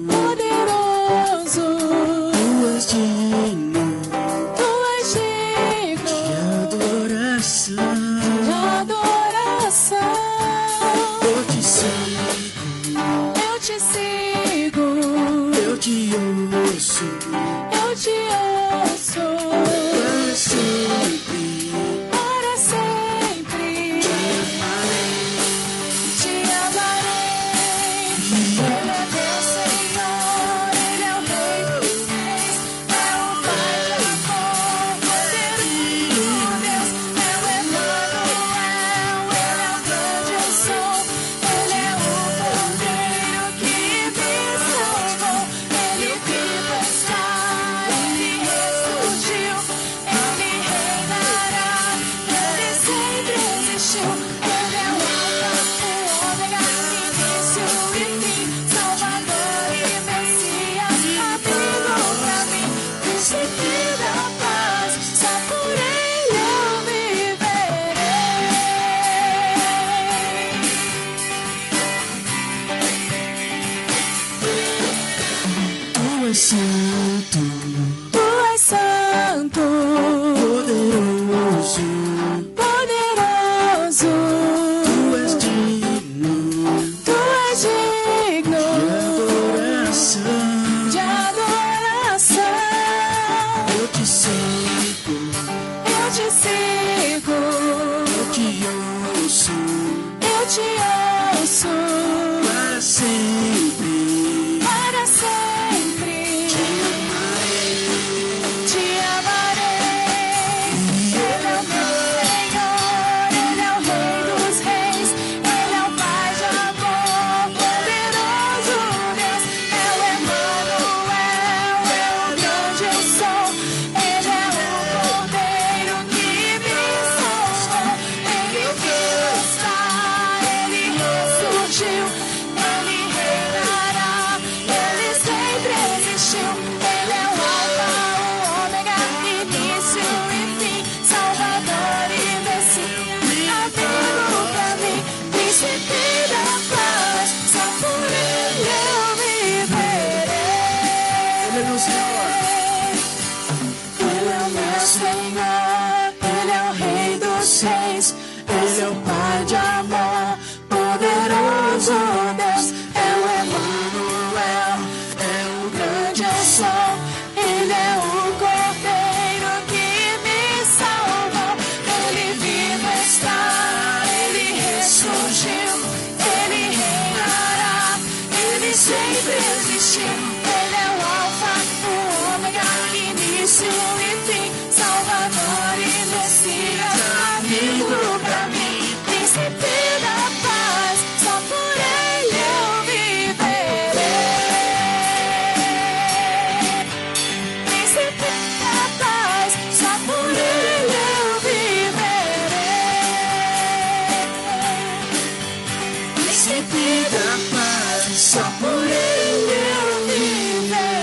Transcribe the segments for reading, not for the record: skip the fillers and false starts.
poderoso, Tu és digno tu és digno de adoração. de adoração. Eu te sigo, Eu te sigo, eu te ouço, eu te ouço para sempre para sempre. Te amarei. Ele é meu Senhor, Ele é o Rei dos Reis, é o Pai de amor, poderoso Deus, é o Emmanuel, Ele é o grande eu sou, Ele é o Cordeiro que me salvou, Ele vivo está, Ele ressurgiu, Ele reinará, Ele sempre existiu, Ele é o Alfa, o Ômega, início e fim, Salvador e Messias, amigo pra mim, príncipe da paz, só por Ele eu viverei. Tu és santo, Tu és santo, poderoso, poderoso, Tu és digno tu és digno de adoração. de adoração. Eu te sigo, Eu te sigo, eu te ouço, eu te ouço para sempre para sempre. Te amarei. Ele é o meu Senhor, Ele é o Rei dos Reis, Ele é o Pai de amor, poderoso Deus, é o Emmanuel, é o grande eu sou, Ele é o Cordeiro que me salvou, Ele vivo está, Ele ressurgiu, Ele reinará, Ele sempre existiu, Ele é o Alfa, o Ômega, início e fim, Salvador e Messias, amigo pra mim, príncipe da paz, só por Ele eu viverei. Ele é meu Senhor. Ele é o meu Senhor, Ele é o Rei dos Reis, Ele é o Pai de amor, poderoso Deus, é o Emmanuel, é o grande eu sou, Ele é o Cordeiro que me salvou, Ele vivo está, Ele ressurgiu, Ele reinará, Ele sempre existiu, Ele é o Alfa, o Ômega, início e fim, Salvador e Messias, amigo pra mim, príncipe da paz, só por Ele eu viverei. Príncipe da paz, só por Ele eu viverei. Príncipe da paz, só por Ele eu viverei.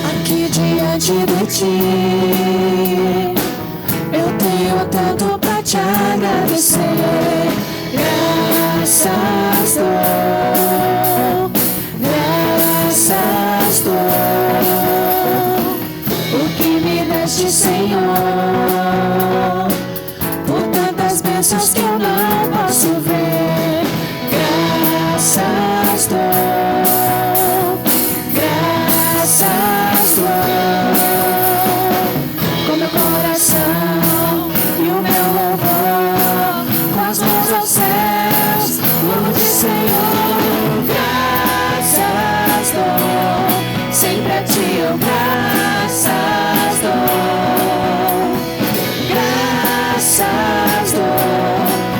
Aqui diante de ti, eu tenho tanto pra te agradecer. Graças dou, graças dou. O que me deste, Senhor, por tantas bênçãos que eu não posso ver. Graças dou, graças dou. Com meu coração e o meu louvor, com as mãos aos céus, louvo-te, Senhor. Graças dou, sempre a ti eu graças dou. Graças dou,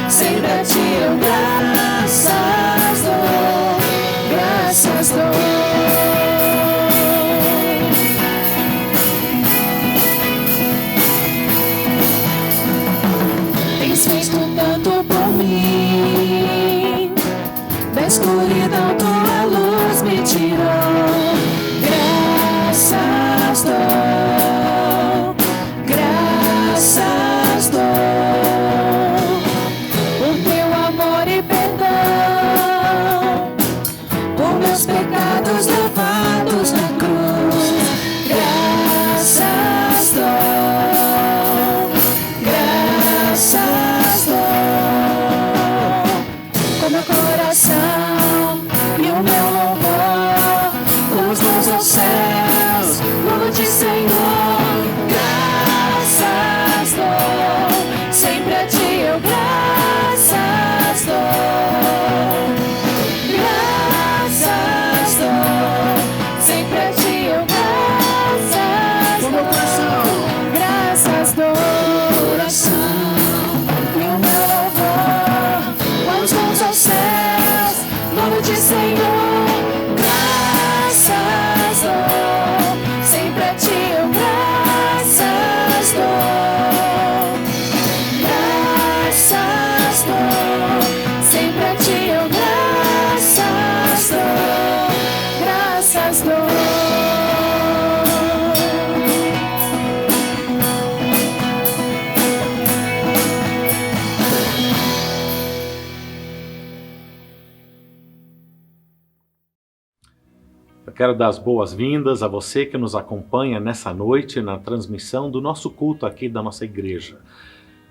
Quero dar as boas-vindas a você que nos acompanha nessa noite na transmissão do nosso culto aqui da nossa igreja.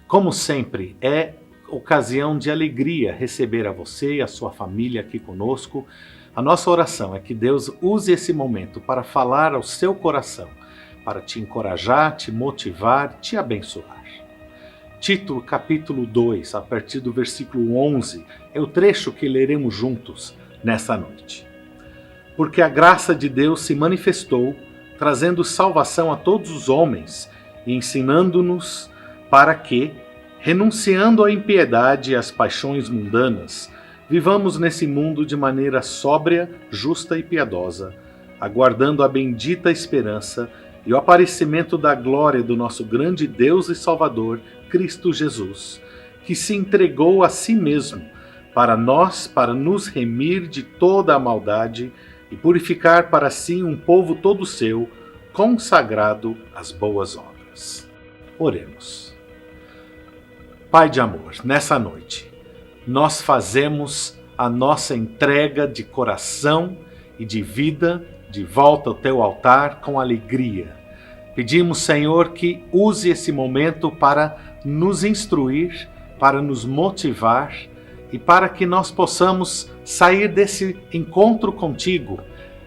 Como sempre, é ocasião de alegria receber a você e a sua família aqui conosco. A nossa oração é que Deus use esse momento para falar ao seu coração, para te encorajar, te motivar, te abençoar. Título capítulo 2, a partir do versículo 11, é o trecho que leremos juntos nessa noite. Porque a graça de Deus se manifestou, trazendo salvação a todos os homens e ensinando-nos para que, renunciando à impiedade e às paixões mundanas, vivamos nesse mundo de maneira sóbria, justa e piedosa, aguardando a bendita esperança e o aparecimento da glória do nosso grande Deus e Salvador, Cristo Jesus, que se entregou a si mesmo para nós, para nos remir de toda a maldade e purificar para si um povo todo seu, consagrado às boas obras. Oremos. Pai de amor, nessa noite, nós fazemos a nossa entrega de coração e de vida de volta ao teu altar com alegria. Pedimos, Senhor, que use esse momento para nos instruir, para nos motivar e para que nós possamos sair desse encontro contigo,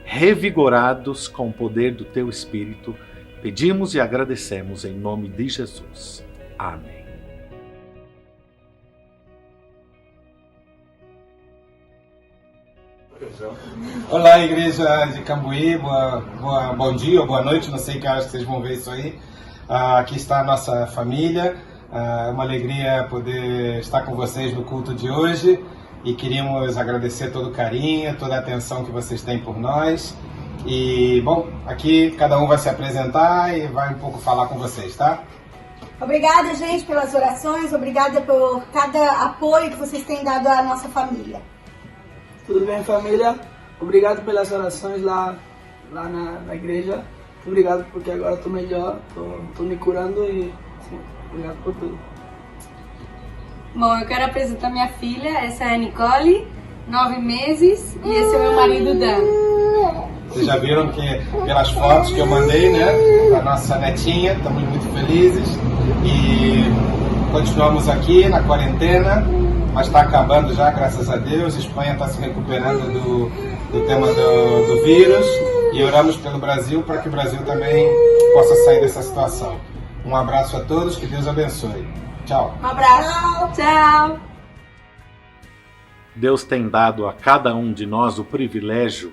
revigorados com o poder do teu Espírito. Pedimos e agradecemos em nome de Jesus. Amém. Olá, igreja de Cambuí, bom dia ou boa noite, não sei que horas que vocês vão ver isso aí. Aqui está a nossa família, é uma alegria poder estar com vocês no culto de hoje e queríamos agradecer todo o carinho, toda a atenção que vocês têm por nós. E, bom, aqui cada um vai se apresentar e vai um pouco falar com vocês, tá? Obrigada, gente, pelas orações, obrigada por cada apoio que vocês têm dado à nossa família. Tudo bem, família? Obrigado pelas orações lá na igreja. Muito obrigado porque agora estou melhor, estou me curando e sim, obrigado por tudo. Bom, eu quero apresentar minha filha, essa é a Nicole, 9 meses, e esse é o meu marido Dan. Vocês já viram que pelas fotos que eu mandei, né, da nossa netinha, estamos muito felizes e continuamos aqui na quarentena, mas está acabando já, graças a Deus. A Espanha está se recuperando do tema do vírus e oramos pelo Brasil para que o Brasil também possa sair dessa situação. Um abraço a todos, que Deus abençoe. Tchau. Um abraço. Tchau! Deus tem dado a cada um de nós o privilégio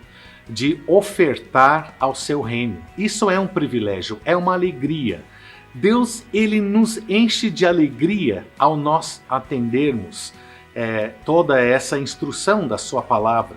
de ofertar ao seu reino. Isso é um privilégio, é uma alegria. Deus, ele nos enche de alegria ao nós atendermos toda essa instrução da sua palavra.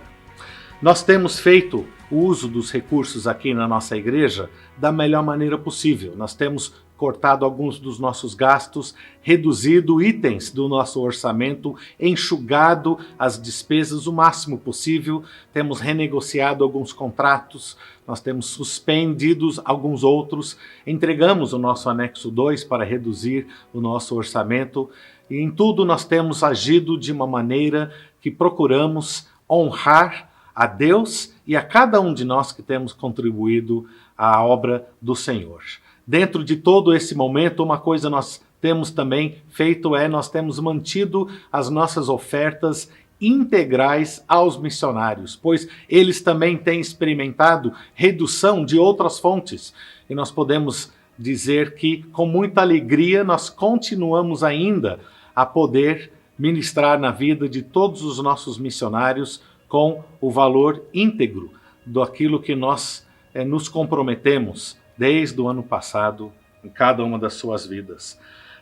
Nós temos feito o uso dos recursos aqui na nossa igreja da melhor maneira possível. Nós temos cortado alguns dos nossos gastos, reduzido itens do nosso orçamento, enxugado as despesas o máximo possível, temos renegociado alguns contratos, nós temos suspendido alguns outros, entregamos o nosso anexo 2 para reduzir o nosso orçamento, e em tudo nós temos agido de uma maneira que procuramos honrar a Deus e a cada um de nós que temos contribuído à obra do Senhor. Dentro de todo esse momento, uma coisa nós temos também feito nós temos mantido as nossas ofertas integrais aos missionários, pois eles também têm experimentado redução de outras fontes. E nós podemos dizer que, com muita alegria, nós continuamos ainda a poder ministrar na vida de todos os nossos missionários com o valor íntegro daquilo que nós nos comprometemos desde o ano passado em cada uma das suas vidas.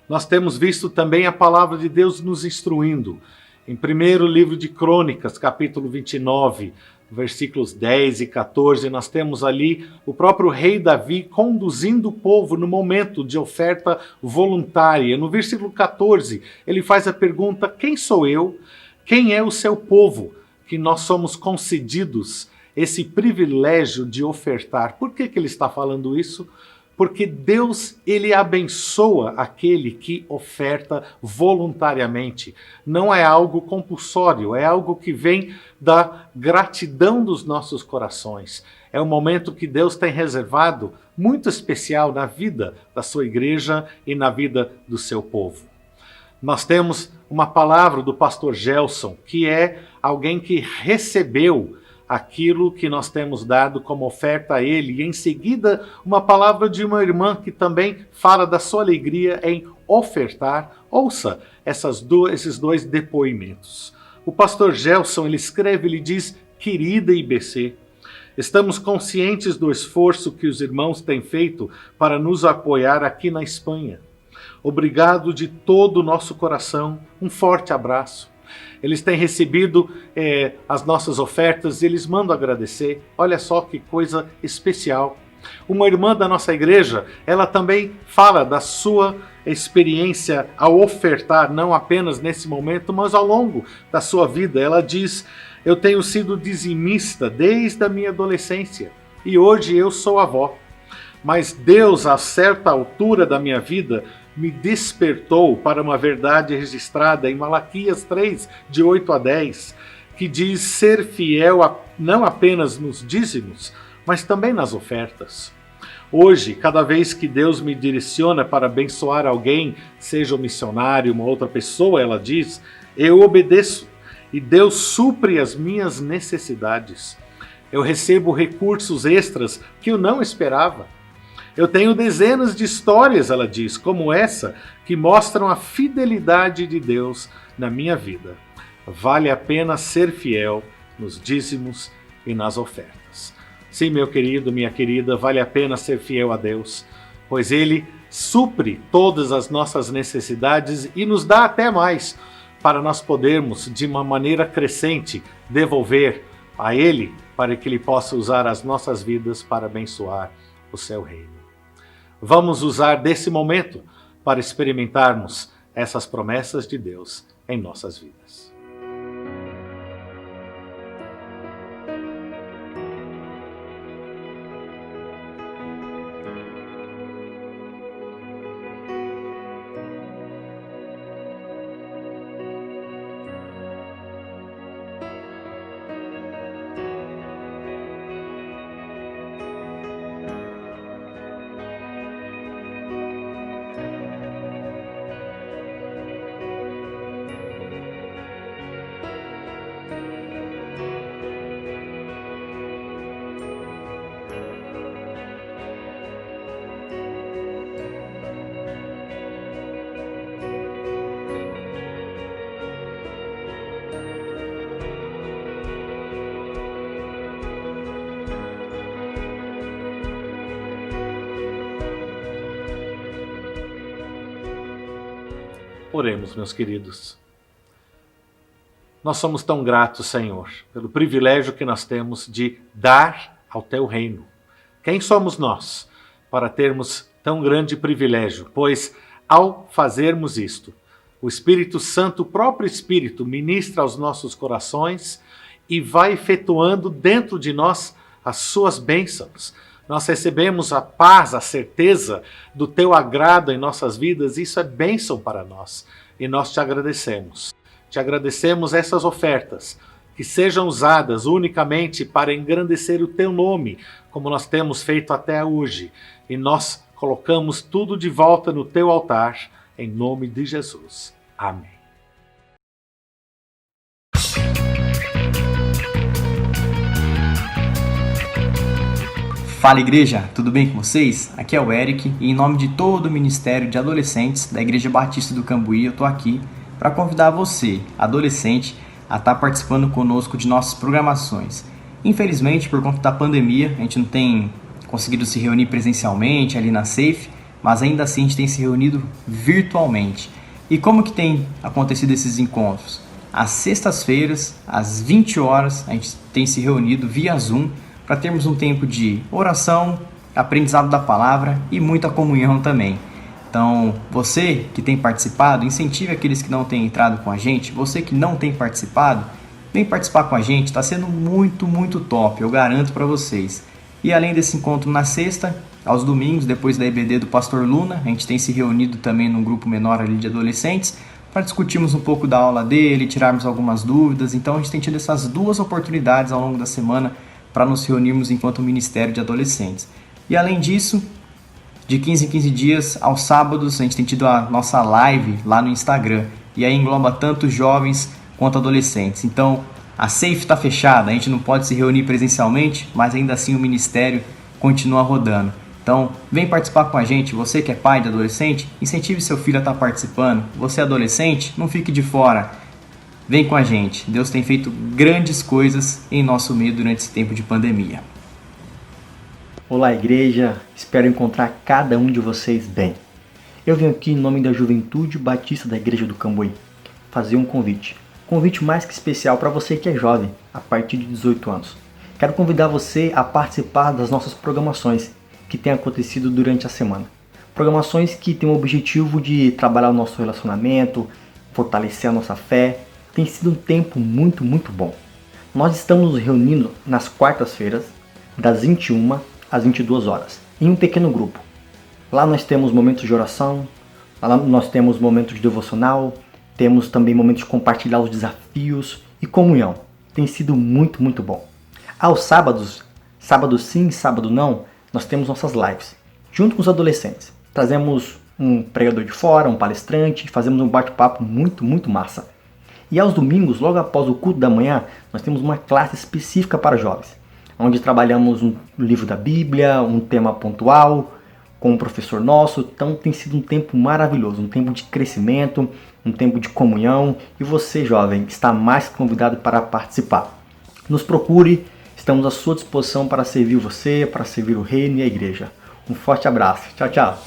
Nós temos visto também a palavra de Deus nos instruindo. Em primeiro livro de Crônicas, capítulo 29, versículos 10 e 14, nós temos ali o próprio rei Davi conduzindo o povo no momento de oferta voluntária. No versículo 14, ele faz a pergunta: quem sou eu? Quem é o seu povo? Que nós somos concedidos esse privilégio de ofertar. Por que ele está falando isso? porque Deus, ele abençoa aquele que oferta voluntariamente. Não é algo compulsório, é algo que vem da gratidão dos nossos corações. É um momento que Deus tem reservado muito especial na vida da sua igreja e na vida do seu povo. Nós temos uma palavra do pastor Gelson, que é alguém que recebeu aquilo que nós temos dado como oferta a ele. E em seguida, uma palavra de uma irmã que também fala da sua alegria em ofertar. Ouça esses dois depoimentos. O pastor Gelson, ele escreve, ele diz: querida IBC, estamos conscientes do esforço que os irmãos têm feito para nos apoiar aqui na Espanha. Obrigado de todo o nosso coração. Um forte abraço. Eles têm recebido as nossas ofertas e eles mandam agradecer. Olha só que coisa especial. Uma irmã da nossa igreja, ela também fala da sua experiência ao ofertar, não apenas nesse momento, mas ao longo da sua vida. Ela diz: eu tenho sido dizimista desde a minha adolescência e hoje eu sou avó. Mas Deus, a certa altura da minha vida, me despertou para uma verdade registrada em Malaquias 3, de 8 a 10, que diz ser fiel não apenas nos dízimos, mas também nas ofertas. Hoje, cada vez que Deus me direciona para abençoar alguém, seja um missionário, uma outra pessoa, ela diz, eu obedeço e Deus supre as minhas necessidades. Eu recebo recursos extras que eu não esperava. Eu tenho dezenas de histórias, ela diz, como essa, que mostram a fidelidade de Deus na minha vida. Vale a pena ser fiel nos dízimos e nas ofertas. Sim, meu querido, minha querida, vale a pena ser fiel a Deus, pois Ele supre todas as nossas necessidades e nos dá até mais, para nós podermos, de uma maneira crescente, devolver a Ele, para que Ele possa usar as nossas vidas para abençoar o seu reino. Vamos usar desse momento para experimentarmos essas promessas de Deus em nossas vidas. Oremos, meus queridos. Nós somos tão gratos, Senhor, pelo privilégio que nós temos de dar ao Teu reino. Quem somos nós para termos tão grande privilégio? Pois, ao fazermos isto, o Espírito Santo, o próprio Espírito, ministra aos nossos corações e vai efetuando dentro de nós as suas bênçãos. Nós recebemos a paz, a certeza do Teu agrado em nossas vidas, e isso é bênção para nós. E nós te agradecemos. Te agradecemos essas ofertas, que sejam usadas unicamente para engrandecer o Teu nome, como nós temos feito até hoje. E nós colocamos tudo de volta no Teu altar, em nome de Jesus. Amém. Fala igreja, tudo bem com vocês? Aqui é o Eric e em nome de todo o Ministério de Adolescentes da Igreja Batista do Cambuí, eu estou aqui para convidar você, adolescente, a estar participando conosco de nossas programações. Infelizmente, por conta da pandemia, a gente não tem conseguido se reunir presencialmente ali na Safe, mas ainda assim a gente tem se reunido virtualmente. E como que tem acontecido esses encontros? Às sextas-feiras, às 20 horas, a gente tem se reunido via Zoom para termos um tempo de oração, aprendizado da palavra e muita comunhão também. Então, você que tem participado, incentive aqueles que não têm entrado com a gente. Você que não tem participado, vem participar com a gente, está sendo muito, muito top, eu garanto para vocês. E além desse encontro na sexta, aos domingos, depois da EBD do Pastor Luna, a gente tem se reunido também num grupo menor ali de adolescentes para discutirmos um pouco da aula dele, tirarmos algumas dúvidas. Então a gente tem tido essas duas oportunidades ao longo da semana para nos reunirmos enquanto Ministério de Adolescentes. E além disso, de 15 em 15 dias, aos sábados, a gente tem tido a nossa live lá no Instagram. E aí engloba tanto jovens quanto adolescentes. Então a Safe está fechada, a gente não pode se reunir presencialmente, mas ainda assim o Ministério continua rodando. Então, vem participar com a gente. Você que é pai de adolescente, incentive seu filho a estar participando. Você adolescente, não fique de fora. Vem com a gente. Deus tem feito grandes coisas em nosso meio durante esse tempo de pandemia. Olá, igreja. Espero encontrar cada um de vocês bem. Eu venho aqui em nome da Juventude Batista da Igreja do Cambuí fazer um convite. Convite mais que especial para você que é jovem, a partir de 18 anos. Quero convidar você a participar das nossas programações que têm acontecido durante a semana. Programações que têm o objetivo de trabalhar o nosso relacionamento, fortalecer a nossa fé. Tem sido um tempo muito bom. Nós estamos nos reunindo nas quartas-feiras, das 21 às 22 horas, em um pequeno grupo. Lá nós temos momentos de oração, lá nós temos momentos de devocional, temos também momentos de compartilhar os desafios e comunhão. Tem sido muito bom. Aos sábados, sábado sim, sábado não, nós temos nossas lives, junto com os adolescentes. Trazemos um pregador de fora, um palestrante, fazemos um bate-papo muito massa. E aos domingos, logo após o culto da manhã, nós temos uma classe específica para jovens, onde trabalhamos um livro da Bíblia, um tema pontual, com um professor nosso. Então tem sido um tempo maravilhoso, um tempo de crescimento, um tempo de comunhão. E você, jovem, está mais convidado para participar. Nos procure, estamos à sua disposição para servir você, para servir o reino e a igreja. Um forte abraço. Tchau.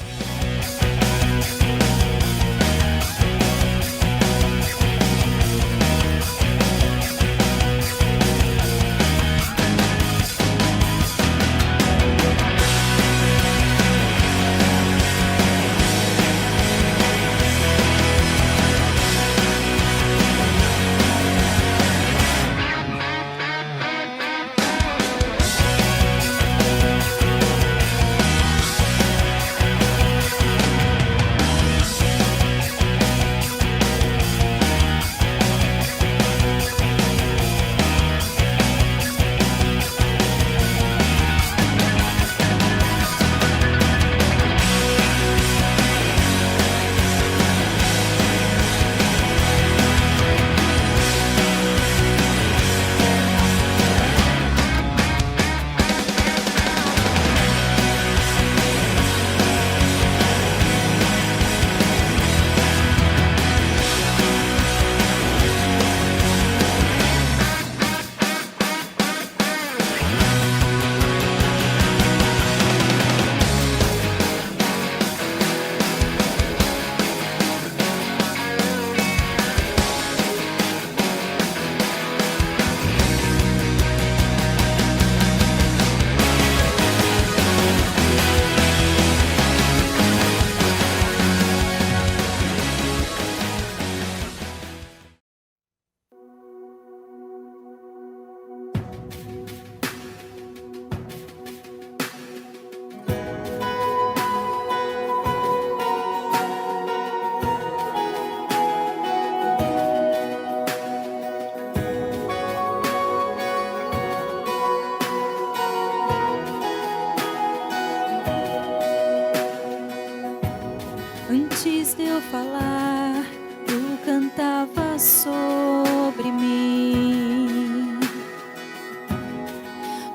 Antes de eu falar, tu cantava sobre mim.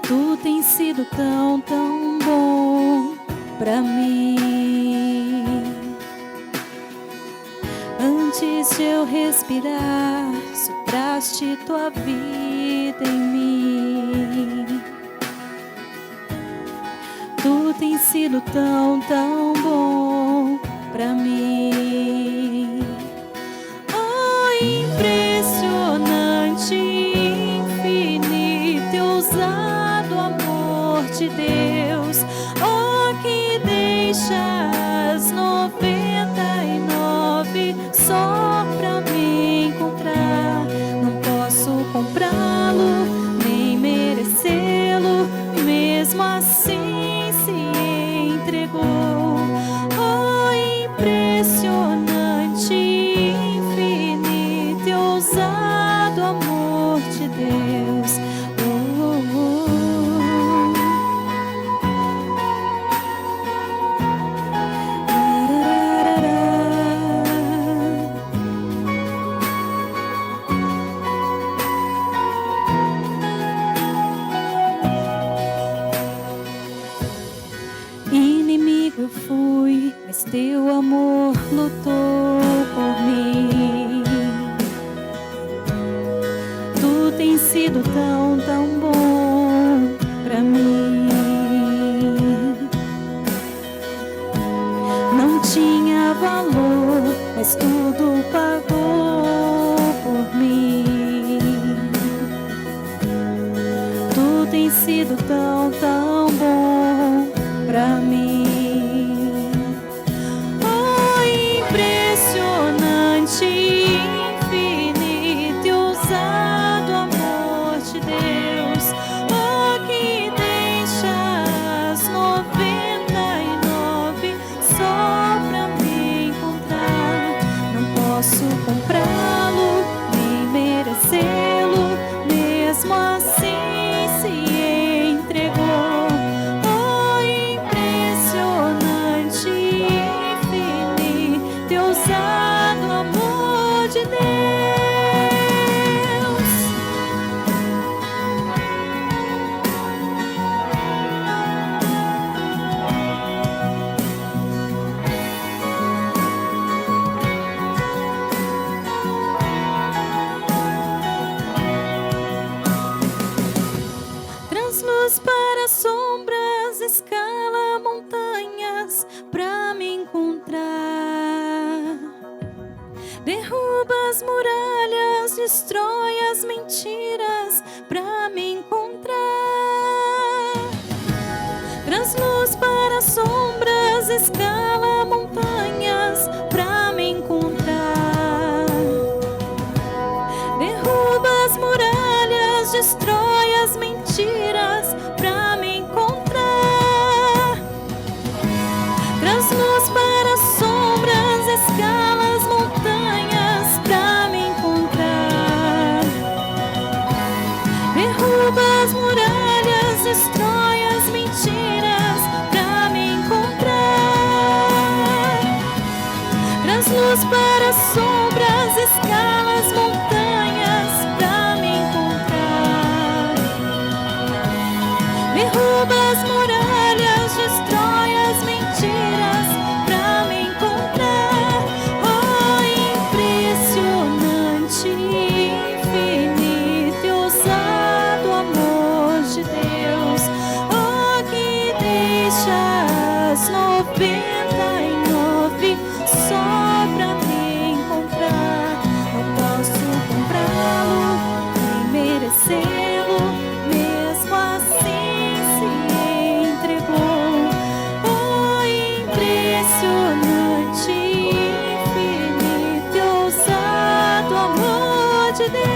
Tu tens sido tão bom pra mim. Antes de eu respirar, sopraste tua vida em mim. Tu tens sido tão bom pra mim. Oh, impressionante, infinito e ousado amor de Deus. Oh, que deixa as 99 só pra me encontrar. Não posso comprá-lo, nem merecê-lo, mesmo assim lutou por mim. Tu tens sido tão, tão bom pra mim. Não tinha valor, mas tudo pagou por mim. Tu tens sido tão, tão bom pra mim. Oh, impressionante, infinito e ousado amor de Deus. Oh, que deixa as 99 só pra me encontrar. Não posso comprá-lo, nem merecê-lo, mesmo assim se entregou. Oh, impressionante, infinito e ousado amor de Deus. Transluz para sombras, escala montanhas pra me encontrar. Derruba as muralhas, destrói as mentiras pra me encontrar. Transluz para sombras, escala montanhas pra me encontrar. Derruba as muralhas, destrói as mentiras pra me encontrar. Transluz para sombras, escala as montanhas pra me encontrar. Derruba as muralhas, destrói as mentiras pra me encontrar. Transluz para sombras, escala as montanhas pra me encontrar. Derruba as muralhas, destrói as mentiras pra me encontrar. Oh, impressionante, infinito e ousado amor de Deus. Oh, que deixa as 99 só pra me encontrar. Não posso comprá-lo, nem merecê-lo, mesmo assim se entregou. Oh, impressionante, infinito e ousado amor de Deus.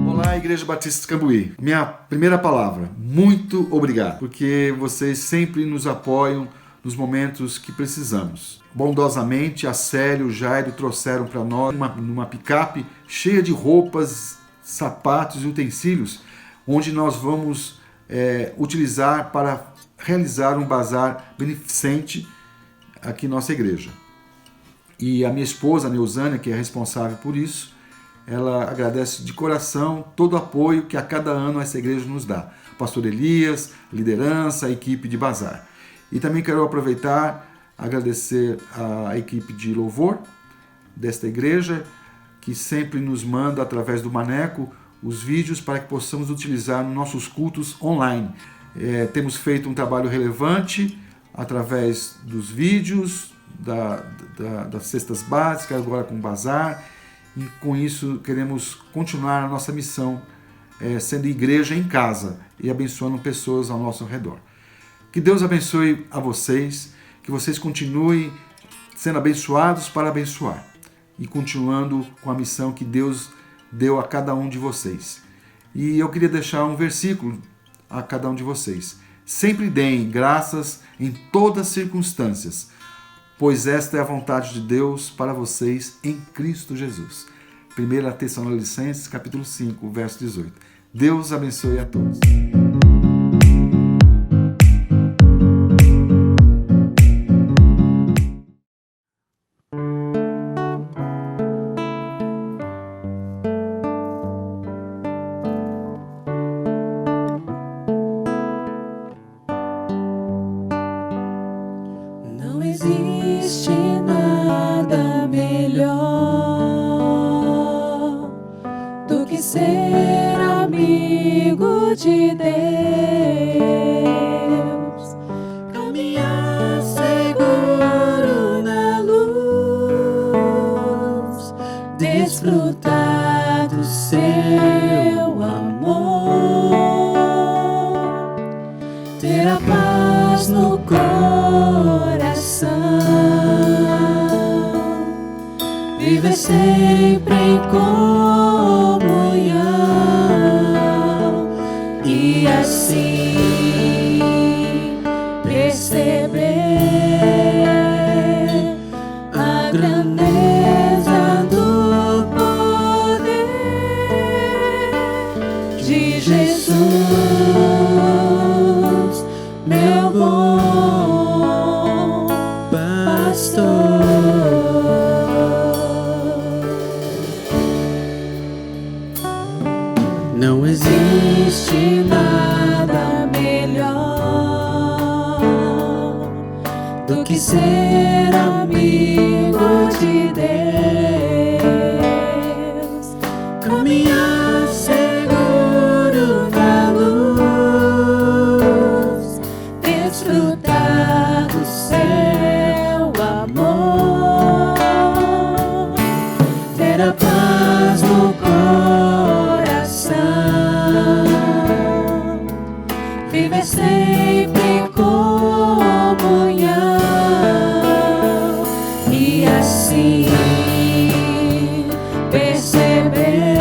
Olá, Igreja Batista Cambuí. Minha primeira palavra, muito obrigado, porque vocês sempre nos apoiam nos momentos que precisamos. Bondosamente, a Célia e o Jairo trouxeram para nós numa picape cheia de roupas, sapatos e utensílios, onde nós vamos utilizar para realizar um bazar beneficente aqui em nossa igreja. E a minha esposa, a Neusânia, que é responsável por isso, ela agradece de coração todo o apoio que a cada ano essa igreja nos dá. Pastor Elias, liderança, a equipe de bazar. E também quero aproveitar, agradecer a equipe de louvor desta igreja, que sempre nos manda, através do Maneco, os vídeos para que possamos utilizar nos nossos cultos online. Temos feito um trabalho relevante através dos vídeos, das cestas básicas, agora com o bazar. E com isso queremos continuar a nossa missão, sendo igreja em casa e abençoando pessoas ao nosso redor. Que Deus abençoe a vocês, que vocês continuem sendo abençoados para abençoar e continuando com a missão que Deus deu a cada um de vocês. E eu queria deixar um versículo a cada um de vocês. Sempre deem graças em todas as circunstâncias, pois esta é a vontade de Deus para vocês em Cristo Jesus. 1 Tessalonicenses, capítulo 5, verso 18. Deus abençoe a todos. Não existe nada melhor do que ser amigo de Deus, caminhar seguro na luz, desfrutar do seu amor, ter a paz no coração, viver sempre em comunhão e assim perceber a grandeza do poder de Jesus, meu bom pastor. Não existe nada melhor do que ser amigo de Deus, caminhar seguro na luz, desfrutar do seu amor, ter a paz no coração, viver sempre em comunhão e assim perceber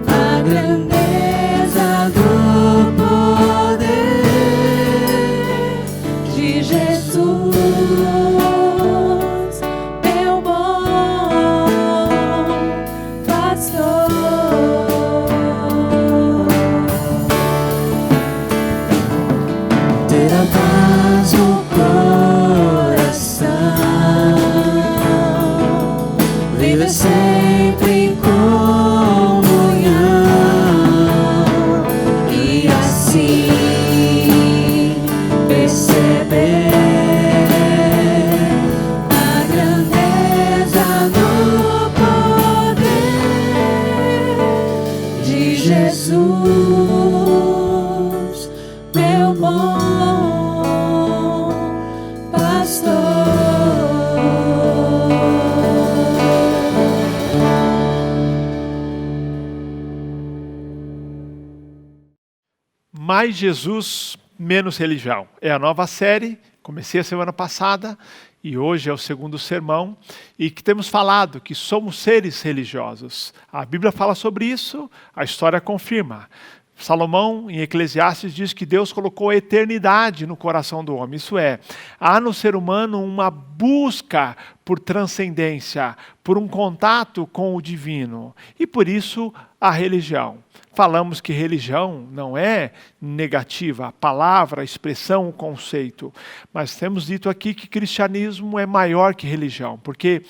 a grandeza do poder de Jesus, meu bom pastor. Ter a paz no coração, viver sempre em comunhão e assim perceber a grandeza do poder de Jesus, meu bom pastor. Mais Jesus, menos religião. É a nova série, comecei a semana passada e hoje é o segundo sermão e que temos falado que somos seres religiosos. A Bíblia fala sobre isso, a história confirma. Salomão, em Eclesiastes, diz que Deus colocou a eternidade no coração do homem. Isso é, há no ser humano uma busca por transcendência, por um contato com o divino. E por isso, a religião. Falamos que religião não é negativa, a palavra, a expressão, o conceito. Mas temos dito aqui que cristianismo é maior que religião, porque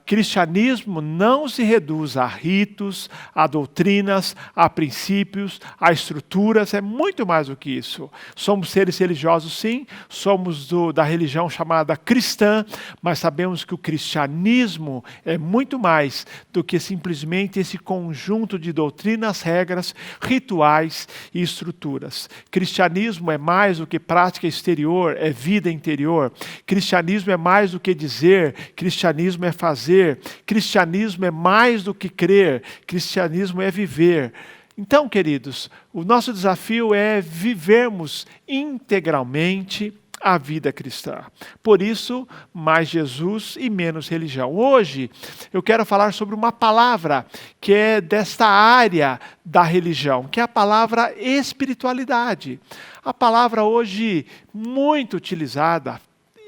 cristianismo não se reduz a ritos, a doutrinas, a princípios, a estruturas, é muito mais do que isso. Somos seres religiosos, sim, somos da religião chamada cristã, mas sabemos que o cristianismo é muito mais do que simplesmente esse conjunto de doutrinas, regras, rituais e estruturas. Cristianismo é mais do que prática exterior, é vida interior. Cristianismo é mais do que dizer, cristianismo é fazer. Cristianismo é mais do que crer, cristianismo é viver. Então, queridos, o nosso desafio é vivermos integralmente a vida cristã. Por isso, mais Jesus e menos religião. Hoje, eu quero falar sobre uma palavra que é desta área da religião, que é a palavra espiritualidade. A palavra hoje muito utilizada,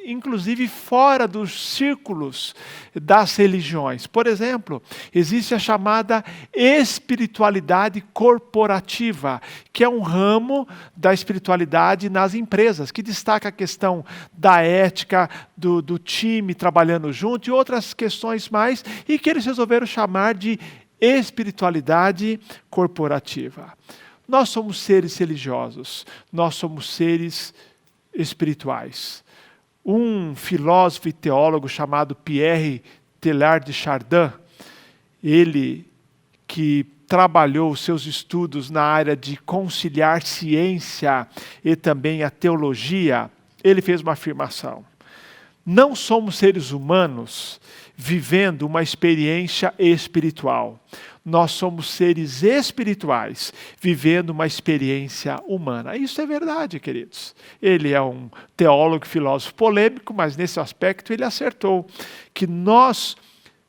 inclusive fora dos círculos das religiões. Por exemplo, existe a chamada espiritualidade corporativa, que é um ramo da espiritualidade nas empresas, que destaca a questão da ética, do time trabalhando junto e outras questões mais, e que eles resolveram chamar de espiritualidade corporativa. Nós somos seres religiosos, nós somos seres espirituais. Um filósofo e teólogo chamado Pierre Teilhard de Chardin, ele que trabalhou os seus estudos na área de conciliar ciência e também a teologia, ele fez uma afirmação: não somos seres humanos vivendo uma experiência espiritual. Nós somos seres espirituais vivendo uma experiência humana. Isso é verdade, queridos. Ele é um teólogo e filósofo polêmico, mas nesse aspecto ele acertou que nós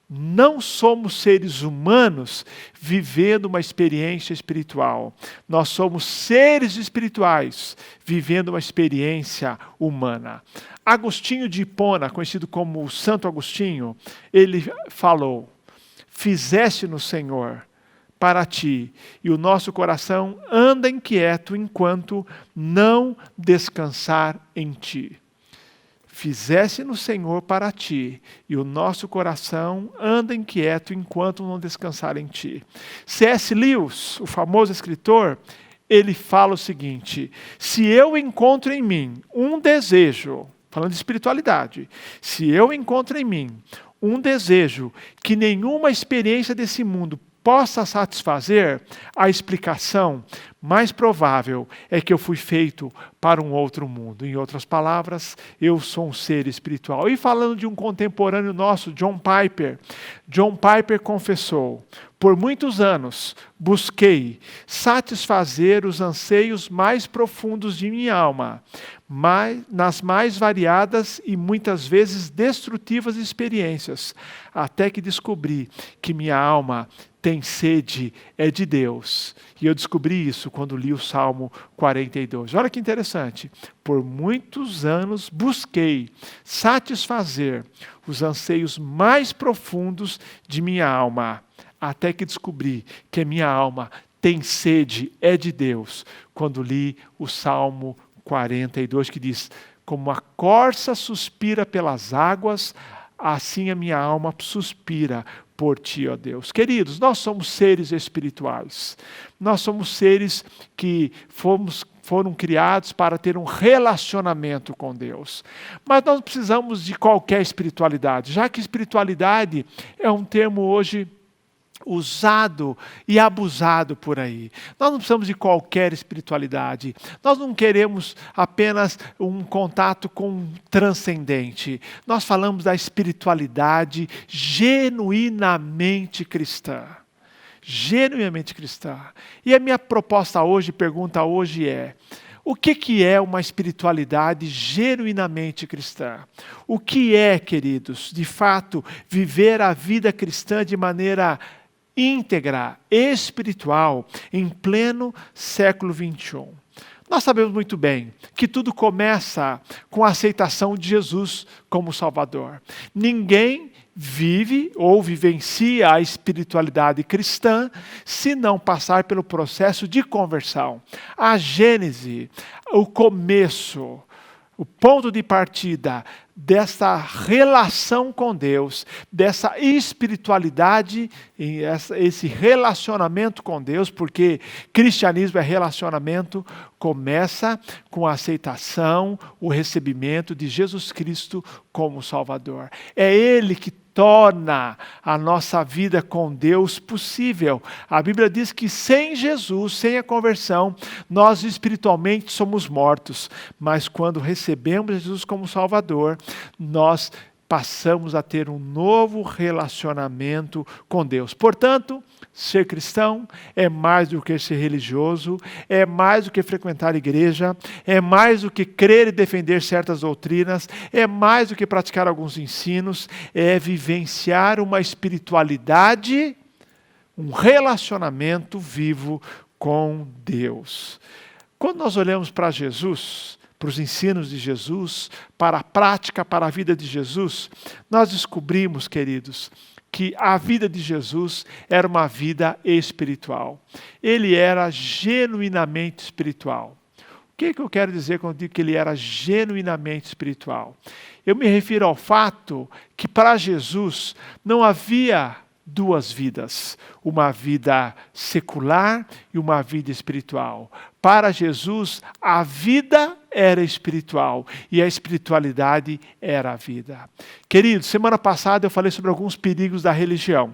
não somos seres humanos vivendo uma experiência espiritual. Nós somos seres espirituais vivendo uma experiência humana. Agostinho de Hipona, conhecido como o Santo Agostinho, ele falou: fizeste-nos, Senhor, para ti, e o nosso coração anda inquieto enquanto não descansar em ti. Fizeste-nos, Senhor, para ti, e o nosso coração anda inquieto enquanto não descansar em ti. C.S. Lewis, o famoso escritor, ele fala o seguinte: se eu encontro em mim um desejo, falando de espiritualidade, se eu encontro em mim um desejo que nenhuma experiência desse mundo possa satisfazer, a explicação mais provável é que eu fui feito para um outro mundo. Em outras palavras, eu sou um ser espiritual. E falando de um contemporâneo nosso, John Piper confessou: por muitos anos busquei satisfazer os anseios mais profundos de minha alma, nas mais variadas e muitas vezes destrutivas experiências, até que descobri que minha alma tem sede é de Deus. E eu descobri isso quando li o Salmo 42. Olha que interessante. Por muitos anos busquei satisfazer os anseios mais profundos de minha alma, até que descobri que a minha alma tem sede é de Deus, quando li o Salmo 42, que diz: como a corça suspira pelas águas, assim a minha alma suspira por ti, ó Deus. Queridos, nós somos seres espirituais. Nós somos seres que foram criados para ter um relacionamento com Deus. Mas nós não precisamos de qualquer espiritualidade, já que espiritualidade é um termo hoje usado e abusado por aí. Nós não precisamos de qualquer espiritualidade. Nós não queremos apenas um contato com o transcendente. Nós falamos da espiritualidade genuinamente cristã. Genuinamente cristã. E a minha proposta hoje, pergunta hoje é: o que é uma espiritualidade genuinamente cristã? O que é, queridos, de fato, viver a vida cristã de maneira íntegra, espiritual, em pleno século XXI? Nós sabemos muito bem que tudo começa com a aceitação de Jesus como Salvador. Ninguém vive ou vivencia a espiritualidade cristã se não passar pelo processo de conversão. A gênese, o começo, o ponto de partida dessa relação com Deus, dessa espiritualidade, esse relacionamento com Deus, porque cristianismo é relacionamento, começa com a aceitação, o recebimento de Jesus Cristo como Salvador. É Ele que torna a nossa vida com Deus possível. A Bíblia diz que sem Jesus, sem a conversão, nós espiritualmente somos mortos. Mas quando recebemos Jesus como Salvador, nós passamos a ter um novo relacionamento com Deus. Portanto, ser cristão é mais do que ser religioso, é mais do que frequentar a igreja, é mais do que crer e defender certas doutrinas, é mais do que praticar alguns ensinos, é vivenciar uma espiritualidade, um relacionamento vivo com Deus. Quando nós olhamos para Jesus, para os ensinos de Jesus, para a prática, para a vida de Jesus, nós descobrimos, queridos, que a vida de Jesus era uma vida espiritual. Ele era genuinamente espiritual. O que eu quero dizer quando digo que ele era genuinamente espiritual? Eu me refiro ao fato que para Jesus não havia duas vidas, uma vida secular e uma vida espiritual. Para Jesus, a vida era espiritual e a espiritualidade era a vida. Queridos, semana passada eu falei sobre alguns perigos da religião.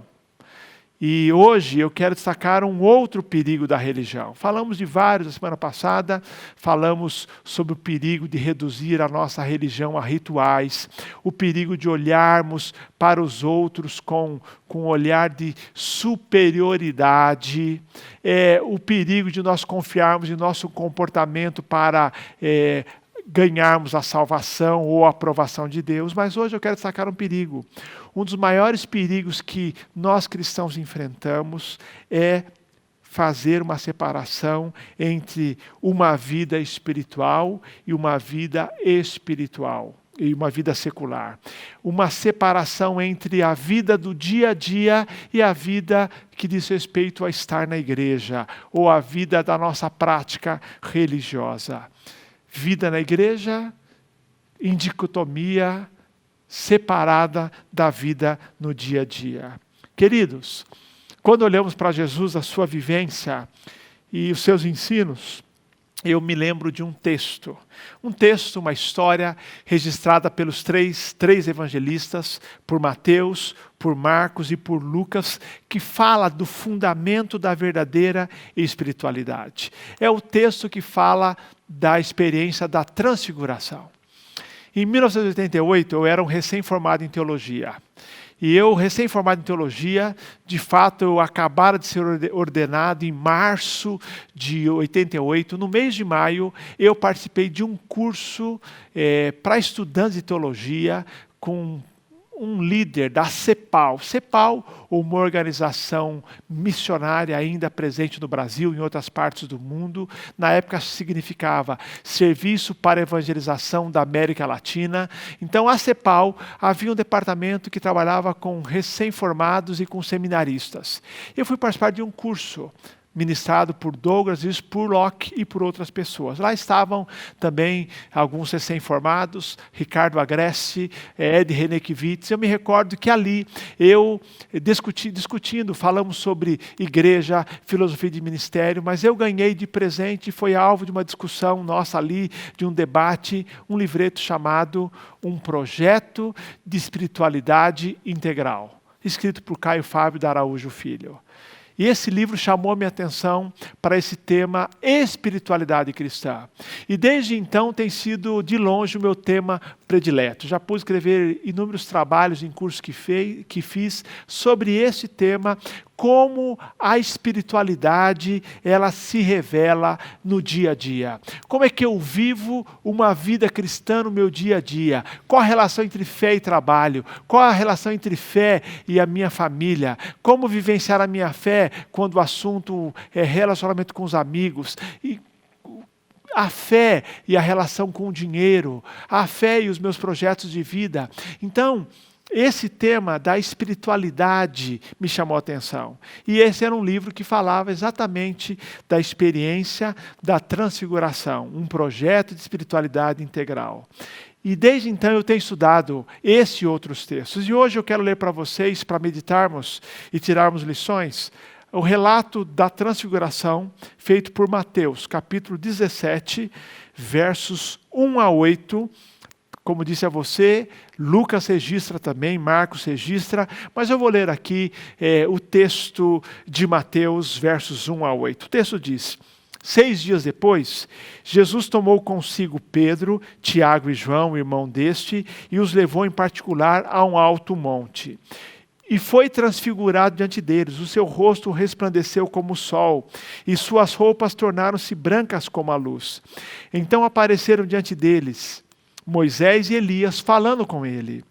E hoje eu quero destacar um outro perigo da religião. Falamos de vários na semana passada, falamos sobre o perigo de reduzir a nossa religião a rituais, o perigo de olharmos para os outros com um olhar de superioridade, o perigo de nós confiarmos em nosso comportamento para ganharmos a salvação ou a aprovação de Deus. Mas hoje eu quero destacar um perigo. Um dos maiores perigos que nós cristãos enfrentamos é fazer uma separação entre uma vida espiritual e uma vida espiritual, e uma vida secular. Uma separação entre a vida do dia a dia e a vida que diz respeito a estar na igreja, ou a vida da nossa prática religiosa. Vida na igreja, em dicotomia, separada da vida no dia a dia. Queridos, quando olhamos para Jesus, a sua vivência e os seus ensinos, eu me lembro de um texto, uma história registrada pelos três evangelistas, por Mateus, por Marcos e por Lucas, que fala do fundamento da verdadeira espiritualidade. É o texto que fala da experiência da transfiguração. Em 1988, eu era um recém-formado em teologia. E eu, recém-formado em teologia, de fato, eu acabara de ser ordenado em março de 88. No mês de maio, eu participei de um curso para estudantes de teologia com um líder da CEPAL. CEPAL, uma organização missionária ainda presente no Brasil e em outras partes do mundo. Na época significava Serviço para a Evangelização da América Latina. Então, a CEPAL havia um departamento que trabalhava com recém-formados e com seminaristas. Eu fui participar de um curso ministrado por Douglas Spurlock e por outras pessoas. Lá estavam também alguns recém-formados, Ricardo Agreste, Ed Renekiewicz. Eu me recordo que ali eu discutindo, falamos sobre igreja, filosofia de ministério, mas eu ganhei de presente, foi alvo de uma discussão nossa ali, de um debate, um livreto chamado Um Projeto de Espiritualidade Integral, escrito por Caio Fábio da Araújo Filho. E esse livro chamou a minha atenção para esse tema espiritualidade cristã. E desde então tem sido, de longe, o meu tema predileto. Já pude escrever inúmeros trabalhos em cursos que fiz sobre esse tema, como a espiritualidade ela se revela no dia a dia. Como é que eu vivo uma vida cristã no meu dia a dia? Qual a relação entre fé e trabalho? Qual a relação entre fé e a minha família? Como vivenciar a minha fé quando o assunto é relacionamento com os amigos? E a fé e a relação com o dinheiro, a fé e os meus projetos de vida. Então, esse tema da espiritualidade me chamou a atenção. E esse era um livro que falava exatamente da experiência da transfiguração, um projeto de espiritualidade integral. E desde então eu tenho estudado esse e outros textos. E hoje eu quero ler para vocês, para meditarmos e tirarmos lições, o relato da transfiguração feito por Mateus, capítulo 17, versos 1 a 8. Como disse a você, Lucas registra também, Marcos registra, mas eu vou ler aqui o texto de Mateus, versos 1 a 8. O texto diz: 6 dias depois, Jesus tomou consigo Pedro, Tiago e João, irmão deste, e os levou em particular a um alto monte. E foi transfigurado diante deles, o seu rosto resplandeceu como o sol, e suas roupas tornaram-se brancas como a luz. Então apareceram diante deles Moisés e Elias, falando com ele.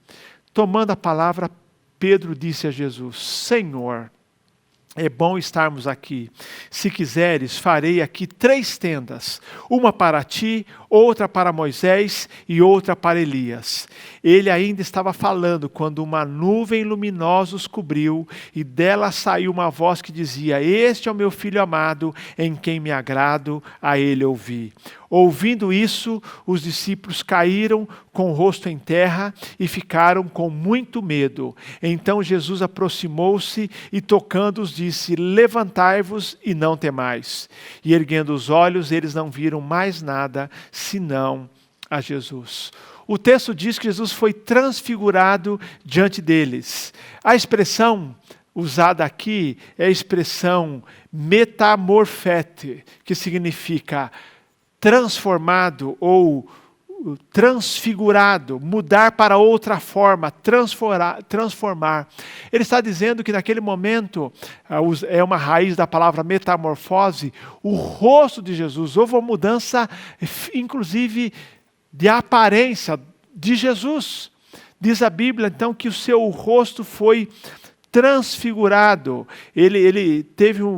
Tomando a palavra, Pedro disse a Jesus: Senhor, é bom estarmos aqui. Se quiseres, farei aqui 3 tendas, uma para ti, outra para Moisés e outra para Elias. Ele ainda estava falando quando uma nuvem luminosa os cobriu e dela saiu uma voz que dizia: Este é o meu filho amado, em quem me agrado, a ele ouvi. Ouvindo isso, os discípulos caíram com o rosto em terra e ficaram com muito medo. Então Jesus aproximou-se e tocando-os disse: Levantai-vos e não temais. E erguendo os olhos, eles não viram mais nada senão a Jesus. O texto diz que Jesus foi transfigurado diante deles. A expressão usada aqui é a expressão metamorfete, que significa transformado ou transfigurado, mudar para outra forma, transformar. Ele está dizendo que naquele momento, é uma raiz da palavra metamorfose, o rosto de Jesus, houve uma mudança, inclusive, de aparência de Jesus. Diz a Bíblia, então, que o seu rosto foi transfigurado. Ele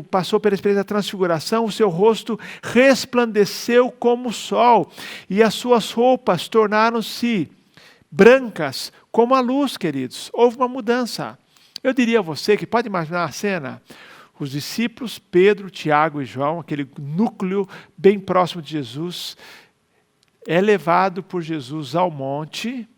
passou pela experiência da transfiguração, o seu rosto resplandeceu como o sol, e as suas roupas tornaram-se brancas como a luz, queridos. Houve uma mudança. Eu diria a você que pode imaginar a cena. Os discípulos, Pedro, Tiago e João, aquele núcleo bem próximo de Jesus, é levado por Jesus ao monte.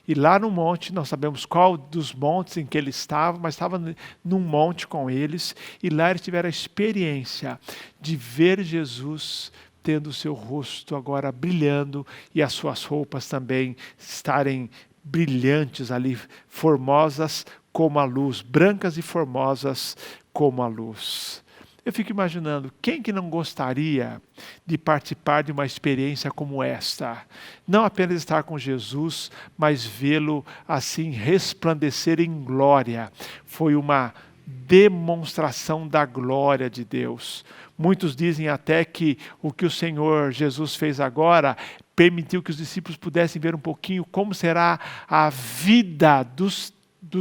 E lá no monte, não sabemos qual dos montes em que ele estava, mas estava num monte com eles. E lá eles tiveram a experiência de ver Jesus tendo o seu rosto agora brilhando e as suas roupas também estarem brilhantes ali, formosas como a luz, brancas e formosas como a luz. Eu fico imaginando, quem que não gostaria de participar de uma experiência como esta? Não apenas estar com Jesus, mas vê-lo assim resplandecer em glória. Foi uma demonstração da glória de Deus. Muitos dizem até que o que o Senhor Jesus fez agora permitiu que os discípulos pudessem ver um pouquinho como será a vida dos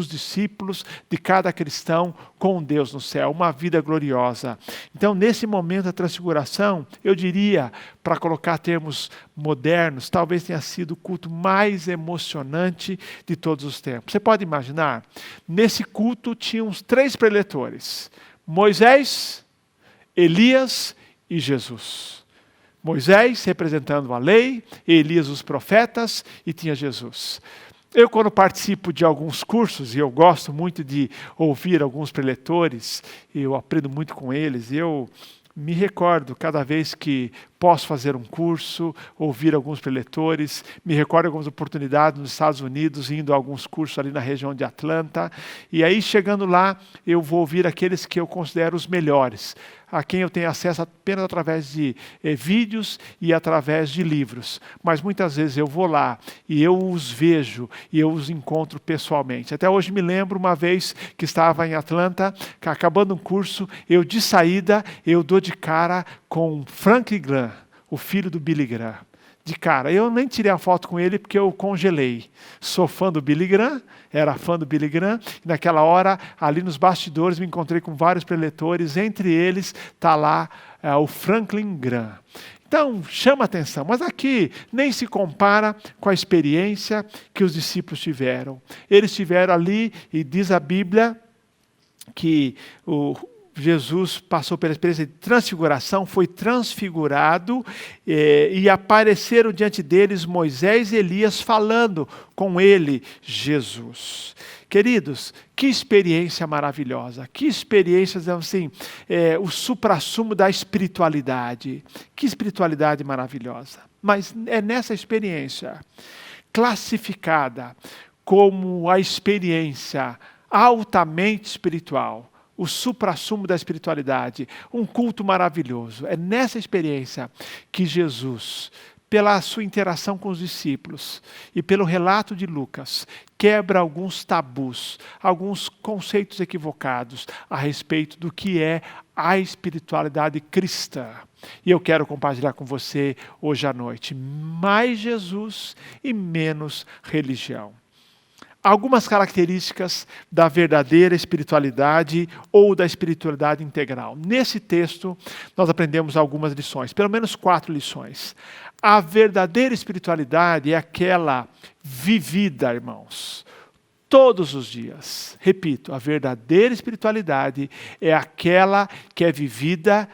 discípulos, de cada cristão com Deus no céu, uma vida gloriosa. Então, nesse momento da transfiguração, eu diria, para colocar termos modernos, talvez tenha sido o culto mais emocionante de todos os tempos. Você pode imaginar? Nesse culto tinham os 3 preletores: Moisés, Elias e Jesus. Moisés representando a lei, Elias os profetas e tinha Jesus. Eu, quando participo de alguns cursos, e eu gosto muito de ouvir alguns preletores, eu aprendo muito com eles, eu me recordo cada vez que posso fazer um curso, ouvir alguns preletores, me recordo algumas oportunidades nos Estados Unidos, indo a alguns cursos ali na região de Atlanta, e aí chegando lá, eu vou ouvir aqueles que eu considero os melhores, a quem eu tenho acesso apenas através de vídeos e através de livros. Mas muitas vezes eu vou lá e eu os vejo e eu os encontro pessoalmente. Até hoje me lembro uma vez que estava em Atlanta, que acabando um curso, eu de saída, eu dou de cara com Frank Graham, o filho do Billy Graham. De cara, eu nem tirei a foto com ele porque eu congelei. Sou fã do Billy Graham, era fã do Billy Graham, e naquela hora, ali nos bastidores, me encontrei com vários preletores, entre eles está lá o Franklin Graham. Então, chama atenção, mas aqui nem se compara com a experiência que os discípulos tiveram. Eles tiveram ali, e diz a Bíblia, que Jesus passou pela experiência de transfiguração, foi transfigurado e apareceram diante deles Moisés e Elias falando com ele, Jesus. Queridos, que experiência maravilhosa, que experiência, assim, o suprassumo da espiritualidade. Que espiritualidade maravilhosa. Mas é nessa experiência, classificada como a experiência altamente espiritual, o suprassumo da espiritualidade, um culto maravilhoso. É nessa experiência que Jesus, pela sua interação com os discípulos e pelo relato de Lucas, quebra alguns tabus, alguns conceitos equivocados a respeito do que é a espiritualidade cristã. E eu quero compartilhar com você hoje à noite mais Jesus e menos religião. Algumas características da verdadeira espiritualidade ou da espiritualidade integral. Nesse texto, nós aprendemos algumas lições, pelo menos 4 lições. A verdadeira espiritualidade é aquela vivida, irmãos, todos os dias. Repito, a verdadeira espiritualidade é aquela que é vivida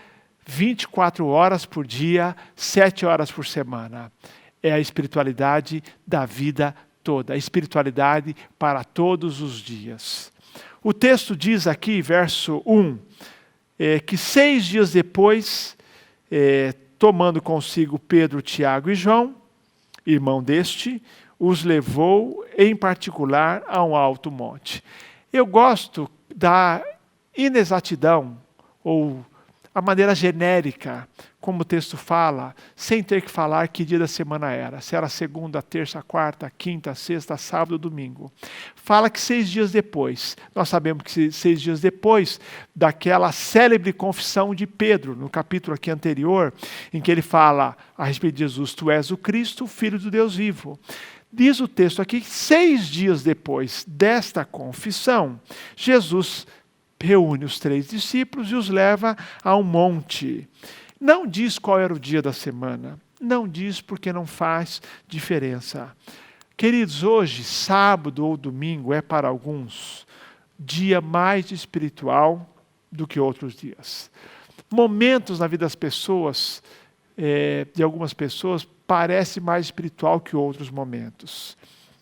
24 horas por dia, 7 horas por semana. É a espiritualidade da vida toda, a espiritualidade para todos os dias. O texto diz aqui, verso 1, que 6 dias depois, tomando consigo Pedro, Tiago e João, irmão deste, os levou em particular a um alto monte. Eu gosto da inexatidão, ou a maneira genérica, como o texto fala, sem ter que falar que dia da semana era. Se era segunda, terça, quarta, quinta, sexta, sábado, domingo. Fala que 6 dias depois. Nós sabemos que 6 dias depois daquela célebre confissão de Pedro, no capítulo aqui anterior, em que ele fala a respeito de Jesus, tu és o Cristo, o Filho do Deus vivo. Diz o texto aqui que 6 dias depois desta confissão, Jesus reúne os 3 discípulos e os leva a um monte. Não diz qual era o dia da semana. Não diz porque não faz diferença. Queridos, hoje, sábado ou domingo, é para alguns dia mais espiritual do que outros dias. Momentos na vida das pessoas, de algumas pessoas, parece mais espiritual que outros momentos.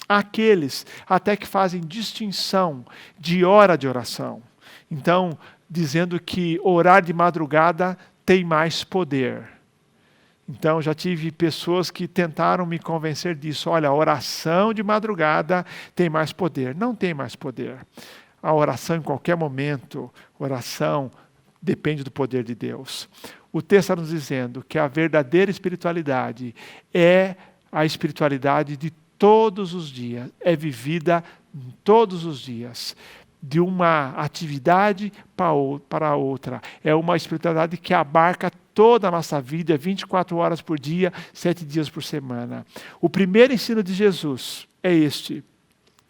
Há aqueles até que fazem distinção de hora de oração. Então, dizendo que orar de madrugada tem mais poder. Então, já tive pessoas que tentaram me convencer disso. Olha, a oração de madrugada tem mais poder. Não tem mais poder. A oração em qualquer momento, oração depende do poder de Deus. O texto está nos dizendo que a verdadeira espiritualidade é a espiritualidade de todos os dias. É vivida todos os dias. De uma atividade para outra. É uma espiritualidade que abarca toda a nossa vida, 24 horas por dia, 7 dias por semana. O primeiro ensino de Jesus é este.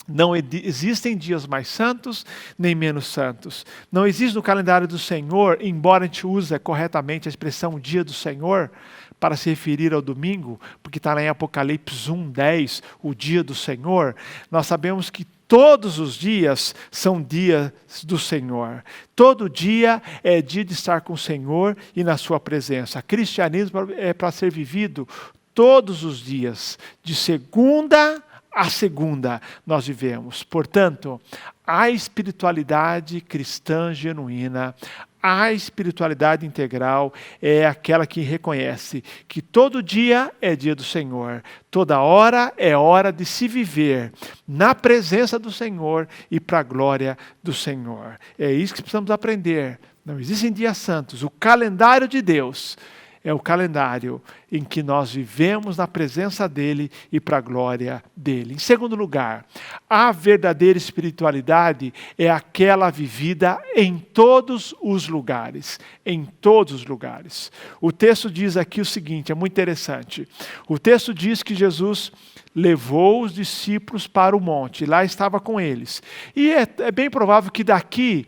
Não existem dias mais santos, nem menos santos. Não existe no calendário do Senhor, embora a gente use corretamente a expressão dia do Senhor, para se referir ao domingo, porque está lá em Apocalipse 1:10, o dia do Senhor, nós sabemos que todos os dias são dias do Senhor. Todo dia é dia de estar com o Senhor e na sua presença. Cristianismo é para ser vivido todos os dias, de segunda a segunda nós vivemos. Portanto, a espiritualidade cristã genuína, a espiritualidade integral é aquela que reconhece que todo dia é dia do Senhor, toda hora é hora de se viver na presença do Senhor e para a glória do Senhor. É isso que precisamos aprender. Não existem dias santos. O calendário de Deus é o calendário em que nós vivemos na presença dEle e para a glória dEle. Em segundo lugar, a verdadeira espiritualidade é aquela vivida em todos os lugares. Em todos os lugares. O texto diz aqui o seguinte, é muito interessante. O texto diz que Jesus levou os discípulos para o monte, lá estava com eles. E é bem provável que daqui,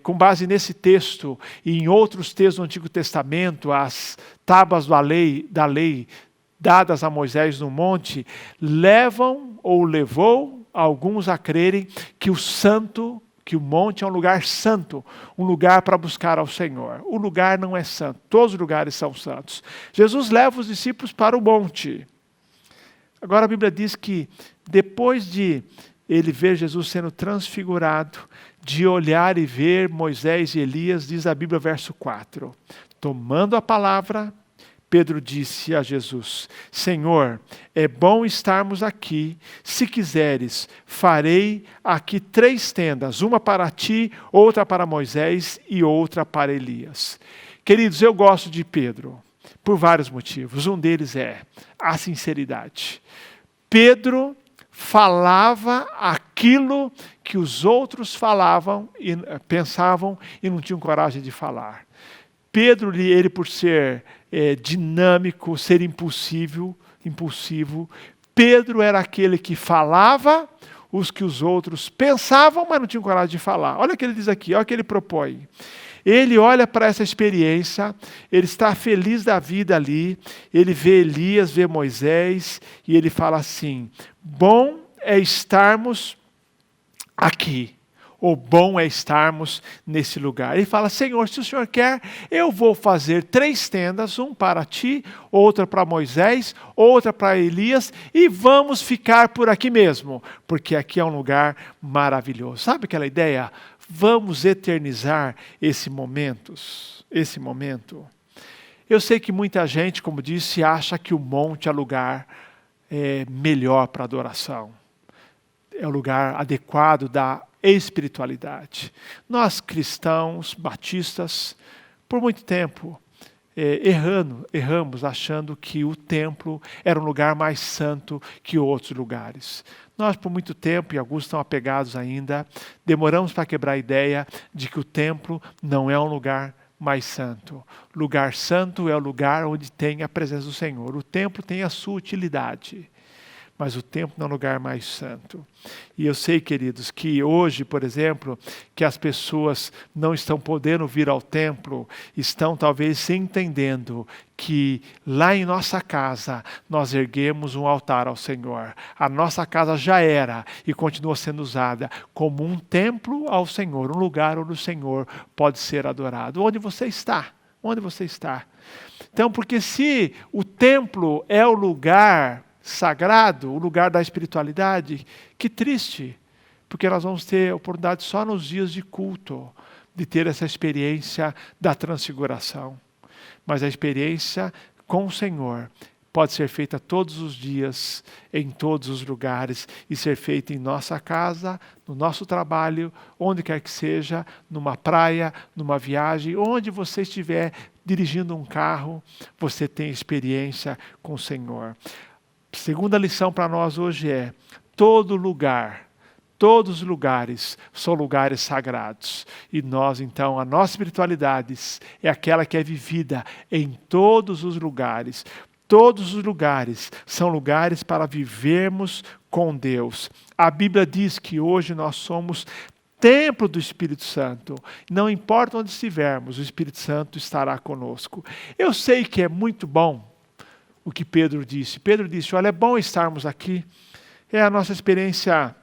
com base nesse texto e em outros textos do Antigo Testamento, as tábuas da lei dadas a Moisés no monte, levou alguns a crerem que o monte é um lugar santo, um lugar para buscar ao Senhor. O lugar não é santo, todos os lugares são santos. Jesus leva os discípulos para o monte. Agora a Bíblia diz que depois de ele ver Jesus sendo transfigurado, de olhar e ver Moisés e Elias, diz a Bíblia, verso 4, tomando a palavra, Pedro disse a Jesus: Senhor, é bom estarmos aqui. Se quiseres, farei aqui 3 tendas, uma para ti, outra para Moisés e outra para Elias. Queridos, eu gosto de Pedro por vários motivos. Um deles é a sinceridade. Pedro falava aquilo que os outros falavam e pensavam e não tinham coragem de falar. Pedro, ele por ser dinâmico, ser impulsivo, Pedro era aquele que falava os que os outros pensavam, mas não tinham coragem de falar. Olha o que ele diz aqui, olha o que ele propõe. Ele olha para essa experiência, ele está feliz da vida ali, ele vê Elias, vê Moisés, e ele fala assim: bom é estarmos aqui, ou bom é estarmos nesse lugar. Ele fala: Senhor, se o Senhor quer, eu vou fazer 3 tendas, um para ti, outra para Moisés, outra para Elias, e vamos ficar por aqui mesmo, porque aqui é um lugar maravilhoso. Sabe aquela ideia? Vamos eternizar esse momento. Eu sei que muita gente, como disse, acha que o monte é lugar melhor para adoração. É o lugar adequado da espiritualidade. Nós cristãos, batistas, por muito tempo, erramos achando que o templo era um lugar mais santo que outros lugares. Nós, por muito tempo, e alguns estão apegados ainda, demoramos para quebrar a ideia de que o templo não é um lugar mais santo. Lugar santo é o lugar onde tem a presença do Senhor. O templo tem a sua utilidade, mas o templo não é um lugar mais santo. E eu sei, queridos, que hoje, por exemplo, que as pessoas não estão podendo vir ao templo, estão talvez entendendo que lá em nossa casa nós erguemos um altar ao Senhor. A nossa casa já era e continua sendo usada como um templo ao Senhor, um lugar onde o Senhor pode ser adorado. Onde você está? Onde você está? Então, porque se o templo é o lugar sagrado, o lugar da espiritualidade, que triste, porque nós vamos ter oportunidade só nos dias de culto, de ter essa experiência da transfiguração. Mas a experiência com o Senhor pode ser feita todos os dias, em todos os lugares, e ser feita em nossa casa, no nosso trabalho, onde quer que seja, numa praia, numa viagem, onde você estiver dirigindo um carro, você tem experiência com o Senhor. Segunda lição para nós hoje é: todo lugar, todos os lugares são lugares sagrados. E nós, então, a nossa espiritualidade é aquela que é vivida em todos os lugares. Todos os lugares são lugares para vivermos com Deus. A Bíblia diz que hoje nós somos templo do Espírito Santo. Não importa onde estivermos, o Espírito Santo estará conosco. Eu sei que é muito bom o que Pedro disse. Pedro disse: olha, é bom estarmos aqui. É a nossa experiência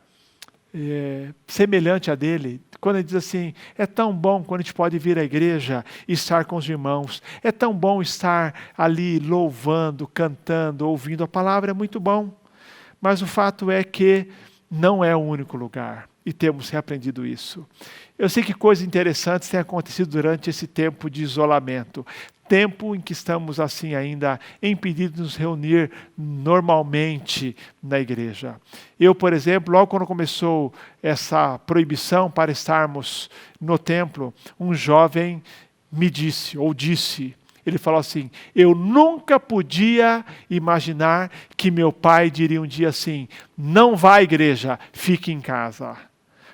semelhante à dele. Quando ele diz assim: é tão bom quando a gente pode vir à igreja e estar com os irmãos. É tão bom estar ali louvando, cantando, ouvindo. A palavra é muito bom. Mas o fato é que não é o único lugar. E temos reaprendido isso. Eu sei que coisas interessantes têm acontecido durante esse tempo de isolamento. Tempo em que estamos assim ainda impedidos de nos reunir normalmente na igreja. Eu, por exemplo, logo quando começou essa proibição para estarmos no templo, um jovem me disse, ele falou assim: eu nunca podia imaginar que meu pai diria um dia assim: não vá à igreja, fique em casa.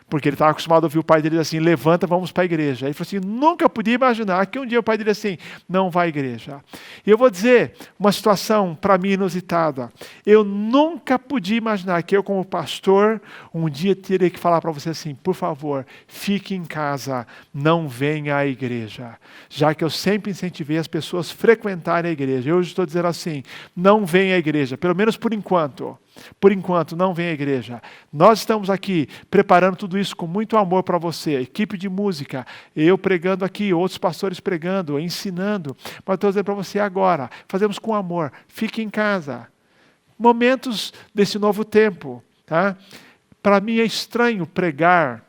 Porque ele estava acostumado a ouvir o pai dele assim: levanta, vamos para a igreja. Aí ele falou assim: nunca podia imaginar que um dia o pai dele assim: não vai à igreja. E eu vou dizer uma situação para mim inusitada. Eu nunca podia imaginar que eu, como pastor, um dia teria que falar para você assim: por favor, fique em casa, não venha à igreja. Já que eu sempre incentivei as pessoas a frequentarem a igreja. Eu hoje estou dizendo assim: não venha à igreja, pelo menos por enquanto. Por enquanto, não vem à igreja. Nós estamos aqui preparando tudo isso com muito amor para você. Equipe de música, eu pregando aqui, outros pastores pregando, ensinando. Mas estou dizendo para você agora, fazemos com amor. Fique em casa. Momentos desse novo tempo. Tá? Para mim é estranho pregar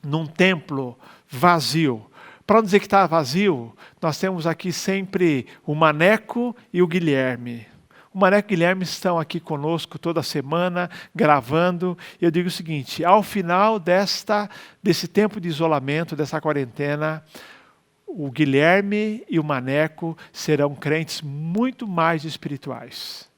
num templo vazio. Para não dizer que está vazio, nós temos aqui sempre o Maneco e o Guilherme. O Maneco e o Guilherme estão aqui conosco toda semana, gravando. E eu digo o seguinte, ao final desse tempo de isolamento, dessa quarentena, o Guilherme e o Maneco serão crentes muito mais espirituais.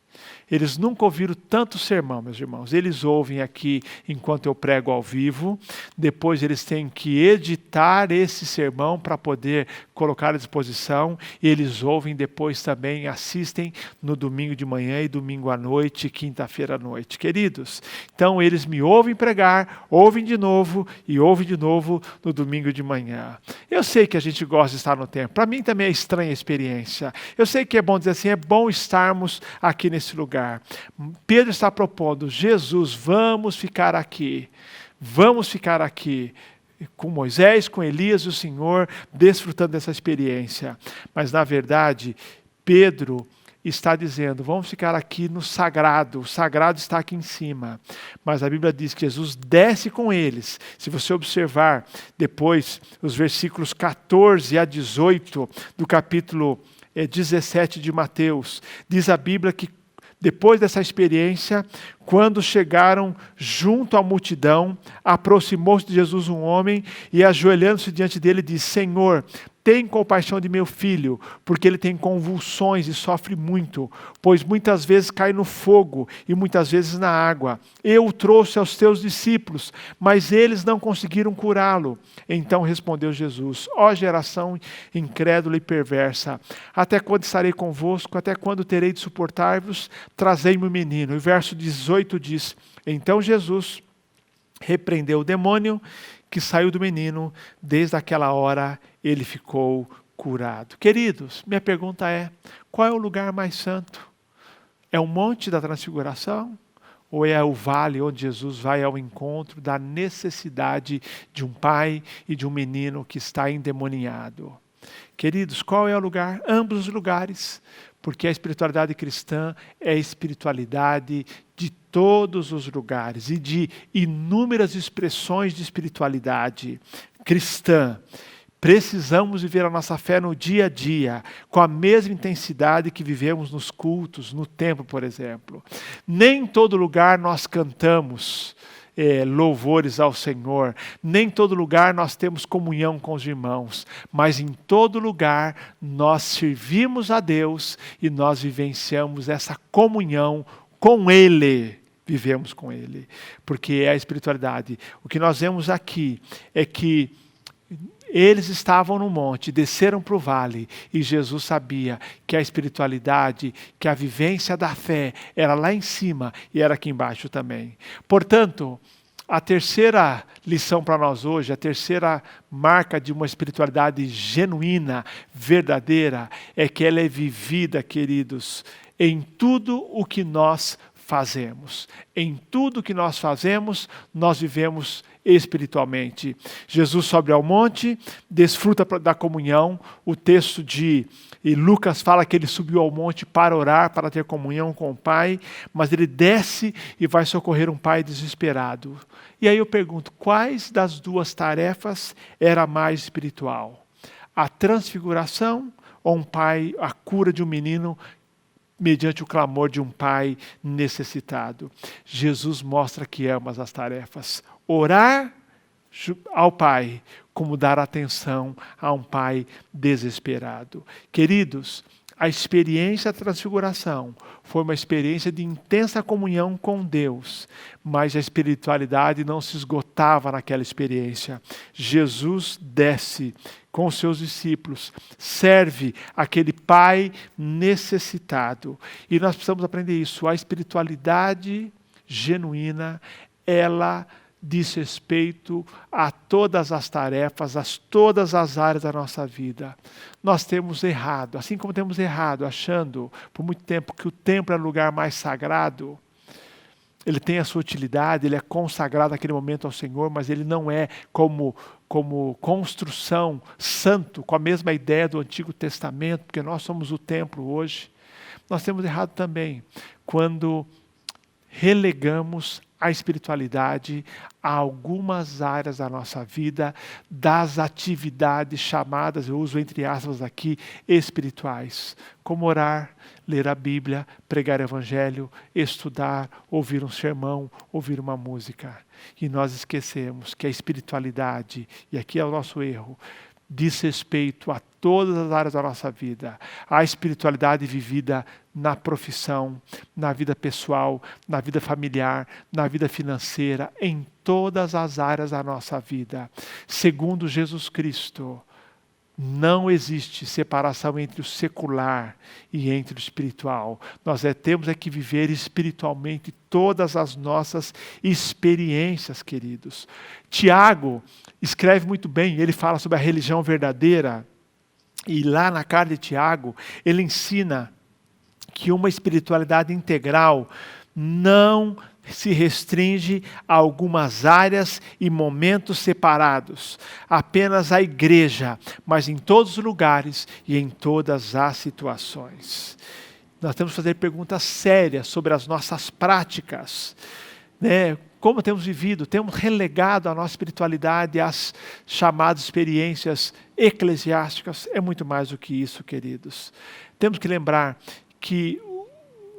Eles nunca ouviram tanto sermão, meus irmãos. Eles ouvem aqui enquanto eu prego ao vivo. Depois eles têm que editar esse sermão para poder colocar à disposição. E eles ouvem depois também, assistem no domingo de manhã e domingo à noite, quinta-feira à noite. Queridos, então eles me ouvem pregar, ouvem de novo e ouvem de novo no domingo de manhã. Eu sei que a gente gosta de estar no templo. Para mim também é estranha a experiência. Eu sei que é bom dizer assim, é bom estarmos aqui nesse lugar. Pedro está propondo, Jesus, vamos ficar aqui com Moisés, com Elias e o Senhor, desfrutando dessa experiência. Mas na verdade, Pedro está dizendo, vamos ficar aqui no sagrado, o sagrado está aqui em cima. Mas a Bíblia diz que Jesus desce com eles. Se você observar depois os versículos 14 a 18 do capítulo 17 de Mateus, diz a Bíblia que depois dessa experiência, quando chegaram junto à multidão, aproximou-se de Jesus um homem e, ajoelhando-se diante dele, disse, Senhor, tem compaixão de meu filho, porque ele tem convulsões e sofre muito, pois muitas vezes cai no fogo e muitas vezes na água. Eu o trouxe aos teus discípulos, mas eles não conseguiram curá-lo. Então respondeu Jesus, ó geração incrédula e perversa, até quando estarei convosco, até quando terei de suportar-vos? Trazei-me o menino. E o verso 18 diz, então Jesus repreendeu o demônio que saiu do menino, desde aquela hora ele ficou curado. Queridos, minha pergunta é, qual é o lugar mais santo? É o Monte da Transfiguração? Ou é o vale onde Jesus vai ao encontro da necessidade de um pai e de um menino que está endemoniado? Queridos, qual é o lugar? Ambos os lugares. Porque a espiritualidade cristã é a espiritualidade de todos os lugares e de inúmeras expressões de espiritualidade cristã. Precisamos viver a nossa fé no dia a dia, com a mesma intensidade que vivemos nos cultos, no templo, por exemplo. Nem em todo lugar nós cantamos louvores ao Senhor, nem em todo lugar nós temos comunhão com os irmãos, mas em todo lugar nós servimos a Deus e nós vivenciamos essa comunhão com Ele. Vivemos com Ele, porque é a espiritualidade. O que nós vemos aqui é que eles estavam no monte, desceram para o vale, e Jesus sabia que a espiritualidade, que a vivência da fé era lá em cima e era aqui embaixo também. Portanto, a terceira lição para nós hoje, a terceira marca de uma espiritualidade genuína, verdadeira, é que ela é vivida, queridos, em tudo o que nós fazemos. Em tudo que nós fazemos, nós vivemos espiritualmente. Jesus sobe ao monte, desfruta da comunhão. O texto de Lucas fala que ele subiu ao monte para orar, para ter comunhão com o Pai, mas ele desce e vai socorrer um pai desesperado. E aí eu pergunto, quais das duas tarefas era mais espiritual? A transfiguração ou a cura de um menino mediante o clamor de um pai necessitado? Jesus mostra que ambas as tarefas. Orar ao Pai, como dar atenção a um pai desesperado. Queridos, a experiência da transfiguração foi uma experiência de intensa comunhão com Deus, mas a espiritualidade não se esgotava naquela experiência. Jesus desce com os seus discípulos, serve aquele pai necessitado. E nós precisamos aprender isso. A espiritualidade genuína, ela diz respeito a todas as tarefas, a todas as áreas da nossa vida. Nós temos errado, assim como temos errado, achando por muito tempo que o templo é o lugar mais sagrado. Ele tem a sua utilidade, ele é consagrado naquele momento ao Senhor, mas ele não é como construção santo, com a mesma ideia do Antigo Testamento, porque nós somos o templo hoje. Nós temos errado também quando relegamos a espiritualidade a algumas áreas da nossa vida, das atividades chamadas, eu uso entre aspas aqui, espirituais, como orar, ler a Bíblia, pregar o Evangelho, estudar, ouvir um sermão, ouvir uma música. E nós esquecemos que a espiritualidade, e aqui é o nosso erro, diz respeito a todas as áreas da nossa vida. A espiritualidade vivida na profissão, na vida pessoal, na vida familiar, na vida financeira, em todas as áreas da nossa vida. Segundo Jesus Cristo, não existe separação entre o secular e entre o espiritual. Nós temos que viver espiritualmente todas as nossas experiências, queridos. Tiago escreve muito bem, ele fala sobre a religião verdadeira, e lá na carta de Tiago, ele ensina que uma espiritualidade integral não se restringe a algumas áreas e momentos separados, apenas a igreja, mas em todos os lugares e em todas as situações. Nós temos que fazer perguntas sérias sobre as nossas práticas, né? Como temos vivido, temos relegado a nossa espiritualidade às chamadas experiências eclesiásticas. É muito mais do que isso, queridos. Temos que lembrar que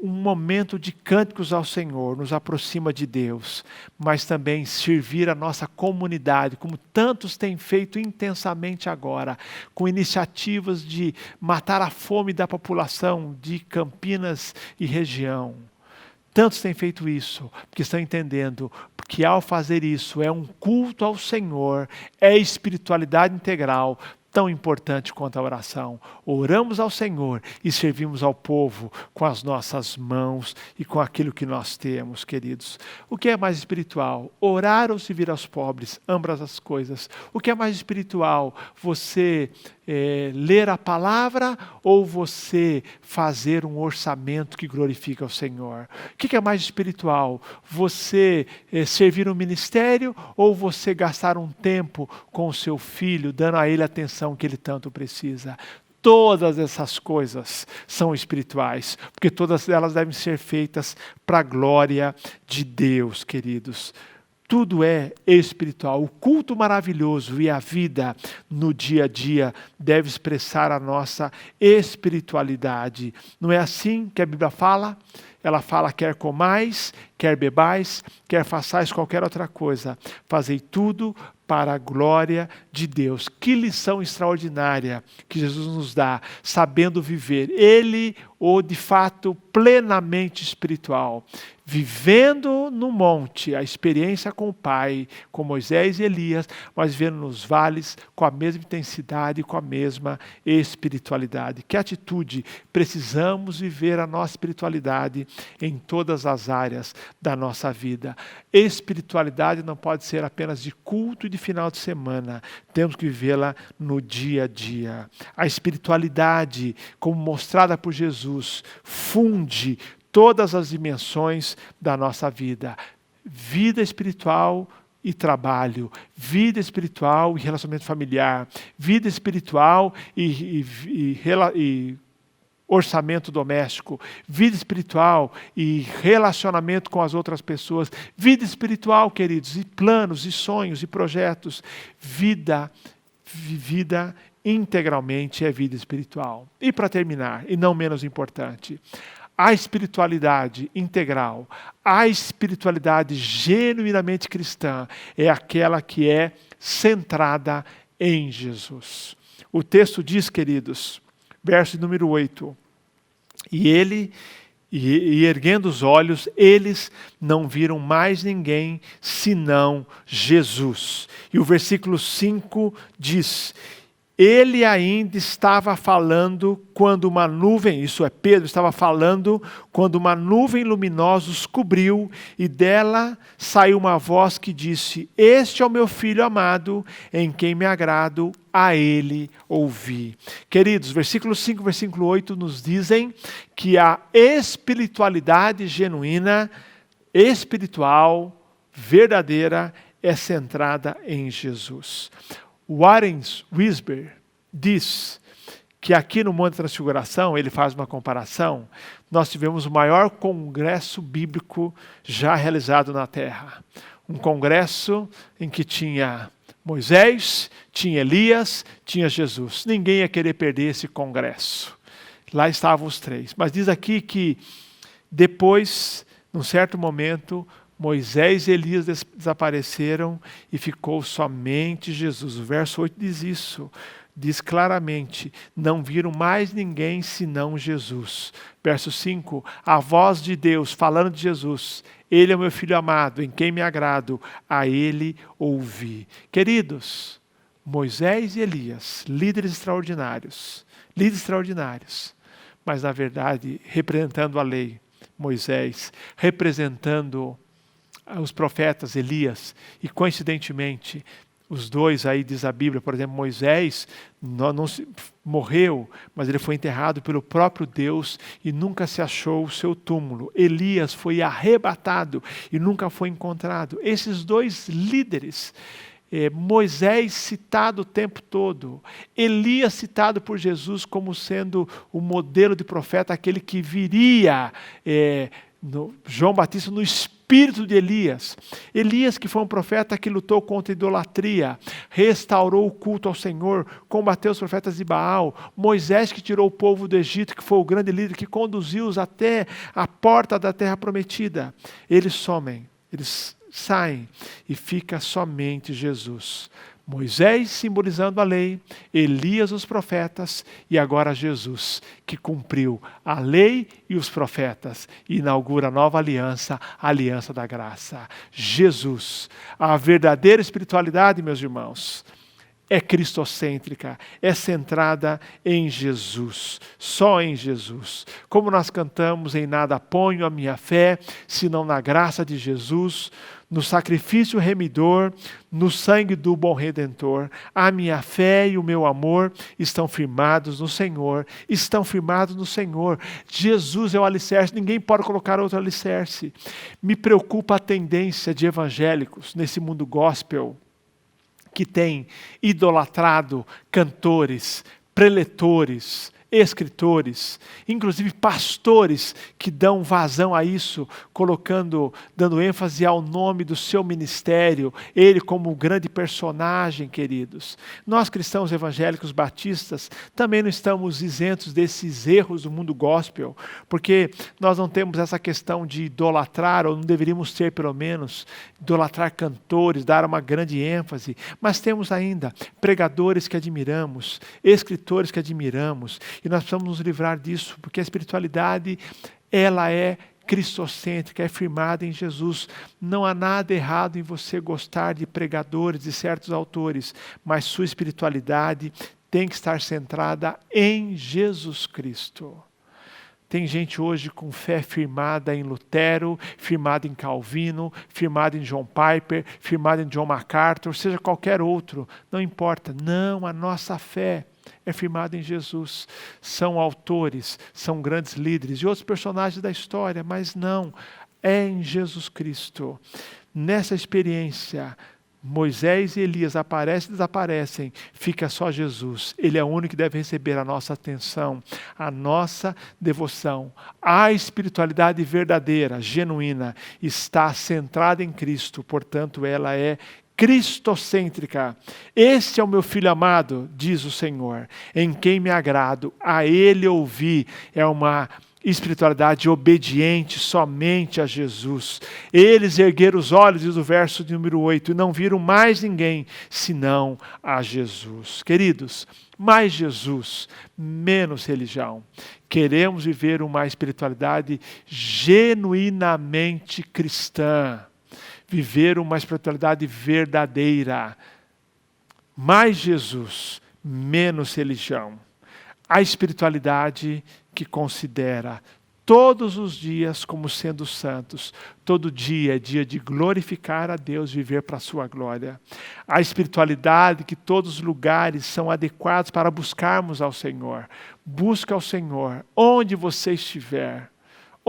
um momento de cânticos ao Senhor nos aproxima de Deus, mas também servir a nossa comunidade, como tantos têm feito intensamente agora, com iniciativas de matar a fome da população de Campinas e região. Tantos têm feito isso, porque estão entendendo que ao fazer isso é um culto ao Senhor, é espiritualidade integral, tão importante quanto a oração. Oramos ao Senhor e servimos ao povo com as nossas mãos e com aquilo que nós temos, queridos. O que é mais espiritual? Orar ou servir aos pobres? Ambas as coisas. O que é mais espiritual? Você ler a palavra ou você fazer um orçamento que glorifica o Senhor? O que é mais espiritual? Você servir um ministério ou você gastar um tempo com o seu filho, dando a ele a atenção que ele tanto precisa? Todas essas coisas são espirituais, porque todas elas devem ser feitas para a glória de Deus, queridos. Tudo é espiritual. O culto maravilhoso e a vida no dia a dia deve expressar a nossa espiritualidade. Não é assim que a Bíblia fala? Ela fala: quer comais, quer bebais, quer façais qualquer outra coisa, fazei tudo para a glória de Deus. Que lição extraordinária que Jesus nos dá, sabendo viver. Ele, de fato, plenamente espiritual. Vivendo no monte, a experiência com o Pai, com Moisés e Elias, mas vivendo nos vales com a mesma intensidade e com a mesma espiritualidade. Que atitude precisamos viver a nossa espiritualidade em todas as áreas da nossa vida. Espiritualidade não pode ser apenas de culto e de final de semana. Temos que vivê-la no dia a dia. A espiritualidade, como mostrada por Jesus, funde todas as dimensões da nossa vida. Vida espiritual e trabalho, vida espiritual e relacionamento familiar, vida espiritual e orçamento doméstico, vida espiritual e relacionamento com as outras pessoas, vida espiritual, queridos, e planos, e sonhos, e projetos. Vida vivida integralmente é vida espiritual. E para terminar, e não menos importante, a espiritualidade integral, a espiritualidade genuinamente cristã é aquela que é centrada em Jesus. O texto diz, queridos, verso número 8, e erguendo os olhos, eles não viram mais ninguém senão Jesus. E o versículo 5 diz: ele ainda estava falando quando uma nuvem, isso é Pedro, estava falando quando uma nuvem luminosa os cobriu e dela saiu uma voz que disse: este é o meu filho amado, em quem me agrado, a ele ouvi. Queridos, versículo 5 e versículo 8 nos dizem que a espiritualidade genuína, espiritual, verdadeira, é centrada em Jesus. Warren Wiersbe diz que aqui no Monte da Transfiguração, ele faz uma comparação, nós tivemos o maior congresso bíblico já realizado na Terra. Um congresso em que tinha Moisés, tinha Elias, tinha Jesus. Ninguém ia querer perder esse congresso. Lá estavam os três. Mas diz aqui que depois, num certo momento, Moisés e Elias desapareceram e ficou somente Jesus. O verso 8 diz isso. Diz claramente, não viram mais ninguém senão Jesus. Verso 5, a voz de Deus falando de Jesus. Ele é o meu filho amado, em quem me agrado, a ele ouvi. Queridos, Moisés e Elias, líderes extraordinários, mas na verdade representando a lei. Moisés, representando os profetas Elias, e coincidentemente, os dois aí diz a Bíblia, por exemplo, Moisés morreu, mas ele foi enterrado pelo próprio Deus e nunca se achou o seu túmulo. Elias foi arrebatado e nunca foi encontrado. Esses dois líderes, Moisés citado o tempo todo, Elias citado por Jesus como sendo o modelo de profeta, aquele que viria, João Batista no espírito de Elias. Elias, que foi um profeta que lutou contra a idolatria, restaurou o culto ao Senhor, combateu os profetas de Baal. Moisés, que tirou o povo do Egito, que foi o grande líder, que conduziu-os até a porta da terra prometida. Eles somem, eles saem e fica somente Jesus. Moisés simbolizando a lei, Elias os profetas e agora Jesus, que cumpriu a lei e os profetas e inaugura a nova aliança, a aliança da graça. Jesus, a verdadeira espiritualidade, meus irmãos, é cristocêntrica, é centrada em Jesus, só em Jesus. Como nós cantamos, em nada ponho a minha fé, senão na graça de Jesus, no sacrifício remidor, no sangue do bom Redentor. A minha fé e o meu amor estão firmados no Senhor, estão firmados no Senhor. Jesus é o alicerce, ninguém pode colocar outro alicerce. Me preocupa a tendência de evangélicos nesse mundo gospel, que tem idolatrado cantores, preletores, escritores, inclusive pastores que dão vazão a isso, dando ênfase ao nome do seu ministério, ele como um grande personagem, queridos. Nós cristãos evangélicos batistas também não estamos isentos desses erros do mundo gospel, porque nós não temos essa questão de idolatrar, ou não deveríamos ter pelo menos, idolatrar cantores, dar uma grande ênfase, mas temos ainda pregadores que admiramos, escritores que admiramos, e nós precisamos nos livrar disso, porque a espiritualidade, ela é cristocêntrica, é firmada em Jesus. Não há nada errado em você gostar de pregadores, de certos autores, mas sua espiritualidade tem que estar centrada em Jesus Cristo. Tem gente hoje com fé firmada em Lutero, firmada em Calvino, firmada em John Piper, firmada em John MacArthur, seja qualquer outro, não importa. Não, a nossa fé é firmada em Jesus. São autores, são grandes líderes e outros personagens da história, mas não, é em Jesus Cristo. Nessa experiência, Moisés e Elias aparecem e desaparecem, fica só Jesus. Ele é o único que deve receber a nossa atenção, a nossa devoção. A espiritualidade verdadeira, genuína, está centrada em Cristo, portanto ela é cristocêntrica. Este é o meu filho amado, diz o Senhor, em quem me agrado, a ele ouvi. É uma espiritualidade obediente somente a Jesus. Eles ergueram os olhos, diz o verso de número 8, e não viram mais ninguém senão a Jesus. Queridos, mais Jesus, menos religião. Queremos viver uma espiritualidade genuinamente cristã. Viver uma espiritualidade verdadeira. Mais Jesus, menos religião. A espiritualidade que considera todos os dias como sendo santos. Todo dia é dia de glorificar a Deus, viver para a sua glória. A espiritualidade que todos os lugares são adequados para buscarmos ao Senhor. Busca ao Senhor onde você estiver.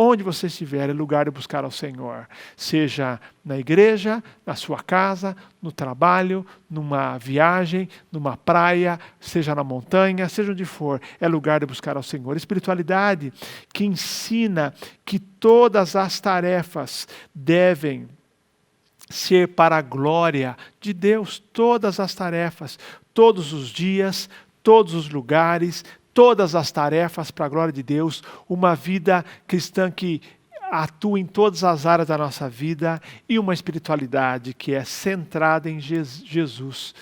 Onde você estiver é lugar de buscar ao Senhor. Seja na igreja, na sua casa, no trabalho, numa viagem, numa praia, seja na montanha, seja onde for, é lugar de buscar ao Senhor. Espiritualidade que ensina que todas as tarefas devem ser para a glória de Deus. Todas as tarefas, todos os dias, todos os lugares, todas as tarefas para a glória de Deus, uma vida cristã que atua em todas as áreas da nossa vida e uma espiritualidade que é centrada em Jesus.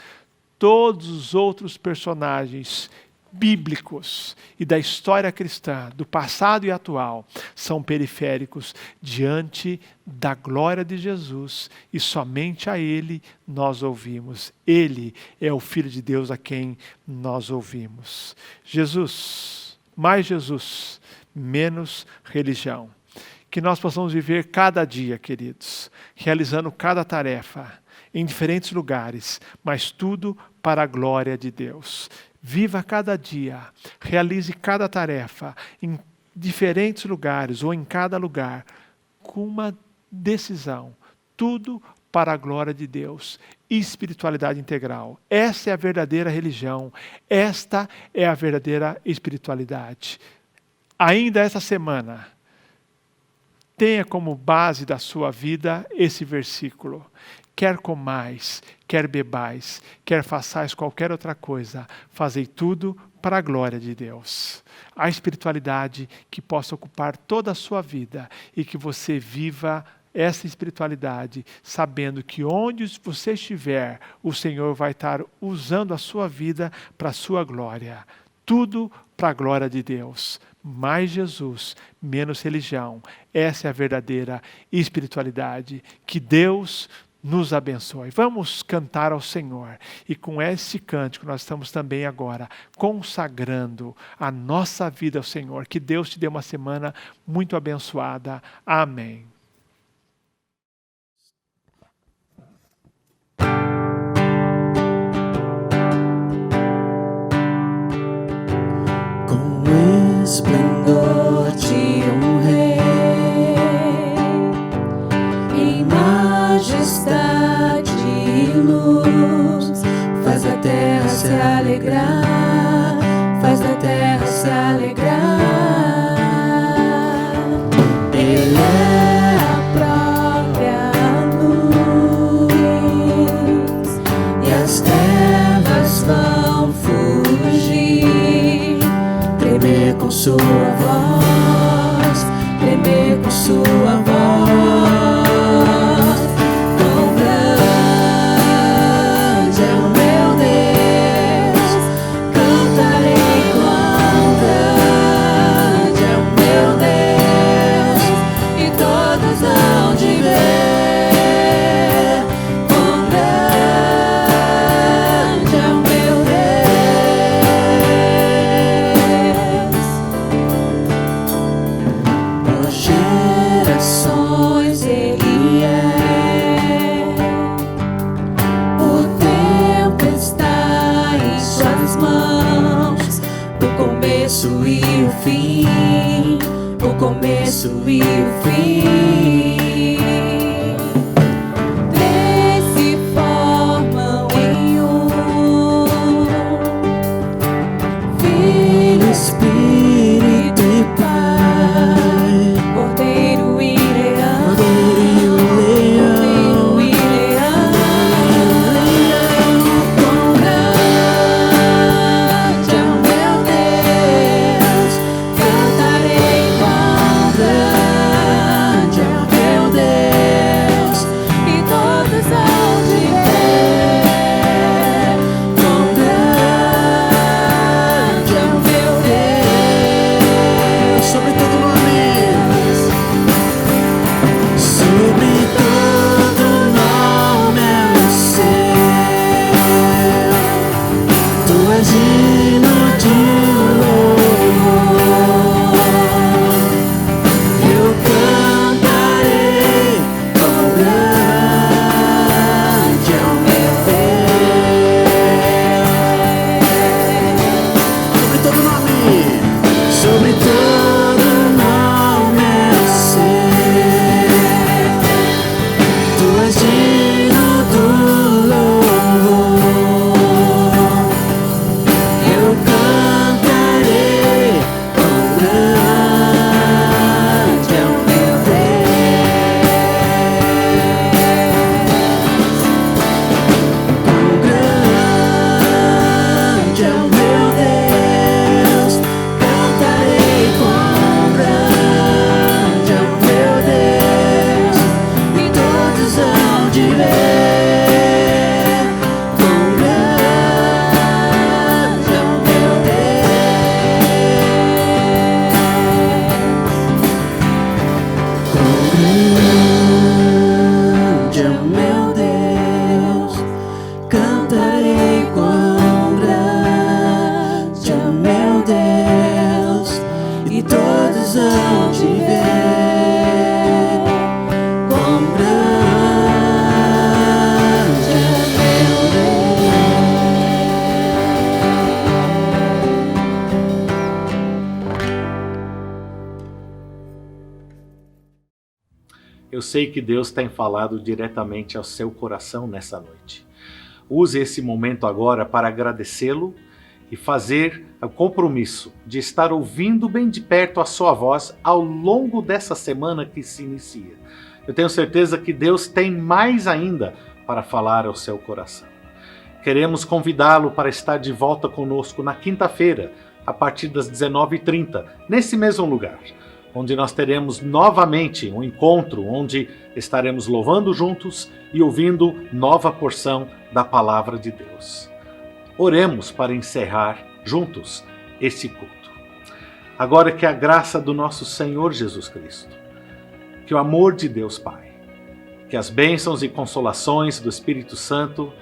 Todos os outros personagens bíblicos e da história cristã, do passado e atual, são periféricos diante da glória de Jesus e somente a Ele nós ouvimos. Ele é o Filho de Deus a quem nós ouvimos. Jesus, mais Jesus, menos religião. Que nós possamos viver cada dia, queridos, realizando cada tarefa em diferentes lugares, mas tudo para a glória de Deus. Viva cada dia, realize cada tarefa em diferentes lugares ou em cada lugar, com uma decisão, tudo para a glória de Deus. Espiritualidade integral. Essa é a verdadeira religião, esta é a verdadeira espiritualidade. Ainda essa semana, tenha como base da sua vida esse versículo. Quer comais, quer bebais, quer façais qualquer outra coisa, fazei tudo para a glória de Deus. A espiritualidade que possa ocupar toda a sua vida e que você viva essa espiritualidade, sabendo que onde você estiver, o Senhor vai estar usando a sua vida para a sua glória. Tudo para a glória de Deus. Mais Jesus, menos religião. Essa é a verdadeira espiritualidade. Que Deus nos abençoe. Vamos cantar ao Senhor. E com esse cântico nós estamos também agora consagrando a nossa vida ao Senhor. Que Deus te dê uma semana muito abençoada. Amém. Com esplendor de rei, em majestade e luz, faz a terra se alegrar, faz a terra se alegrar. Ele é a própria luz e as trevas vão fugir. Tremer com sua voz, tremer com sua voz. Quão grande é o meu Deus, cantarei. Quão grande é o meu Deus, e todos hão de ver. Quão grande é o meu Deus. Por gerações Ele é. O tempo está em suas mãos. O começo e o fim. O começo e o fim. Três se formam em um. Filho, Espírito e Pai. Cordeiro e leão. Cordeiro e leão. Quão grande é o meu Deus, cantarei. Quão grande Grande é o meu Deus, cantarei quão grande é o meu Deus, e todos hão de ver quão grande é meu Eu sei que Deus tem falado diretamente ao seu coração nessa noite. Use esse momento agora para agradecê-lo e fazer o compromisso de estar ouvindo bem de perto a sua voz ao longo dessa semana que se inicia. Eu tenho certeza que Deus tem mais ainda para falar ao seu coração. Queremos convidá-lo para estar de volta conosco na quinta-feira, a partir das 19h30, nesse mesmo lugar, onde nós teremos novamente um encontro onde estaremos louvando juntos e ouvindo nova porção da Palavra de Deus. Oremos para encerrar juntos esse culto. Agora que a graça do nosso Senhor Jesus Cristo, que o amor de Deus Pai, que as bênçãos e consolações do Espírito Santo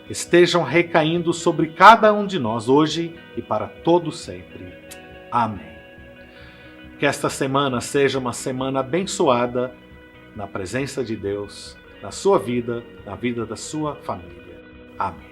estejam recaindo sobre cada um de nós hoje e para todo sempre. Amém. Que esta semana seja uma semana abençoada na presença de Deus, na sua vida, na vida da sua família. Amém.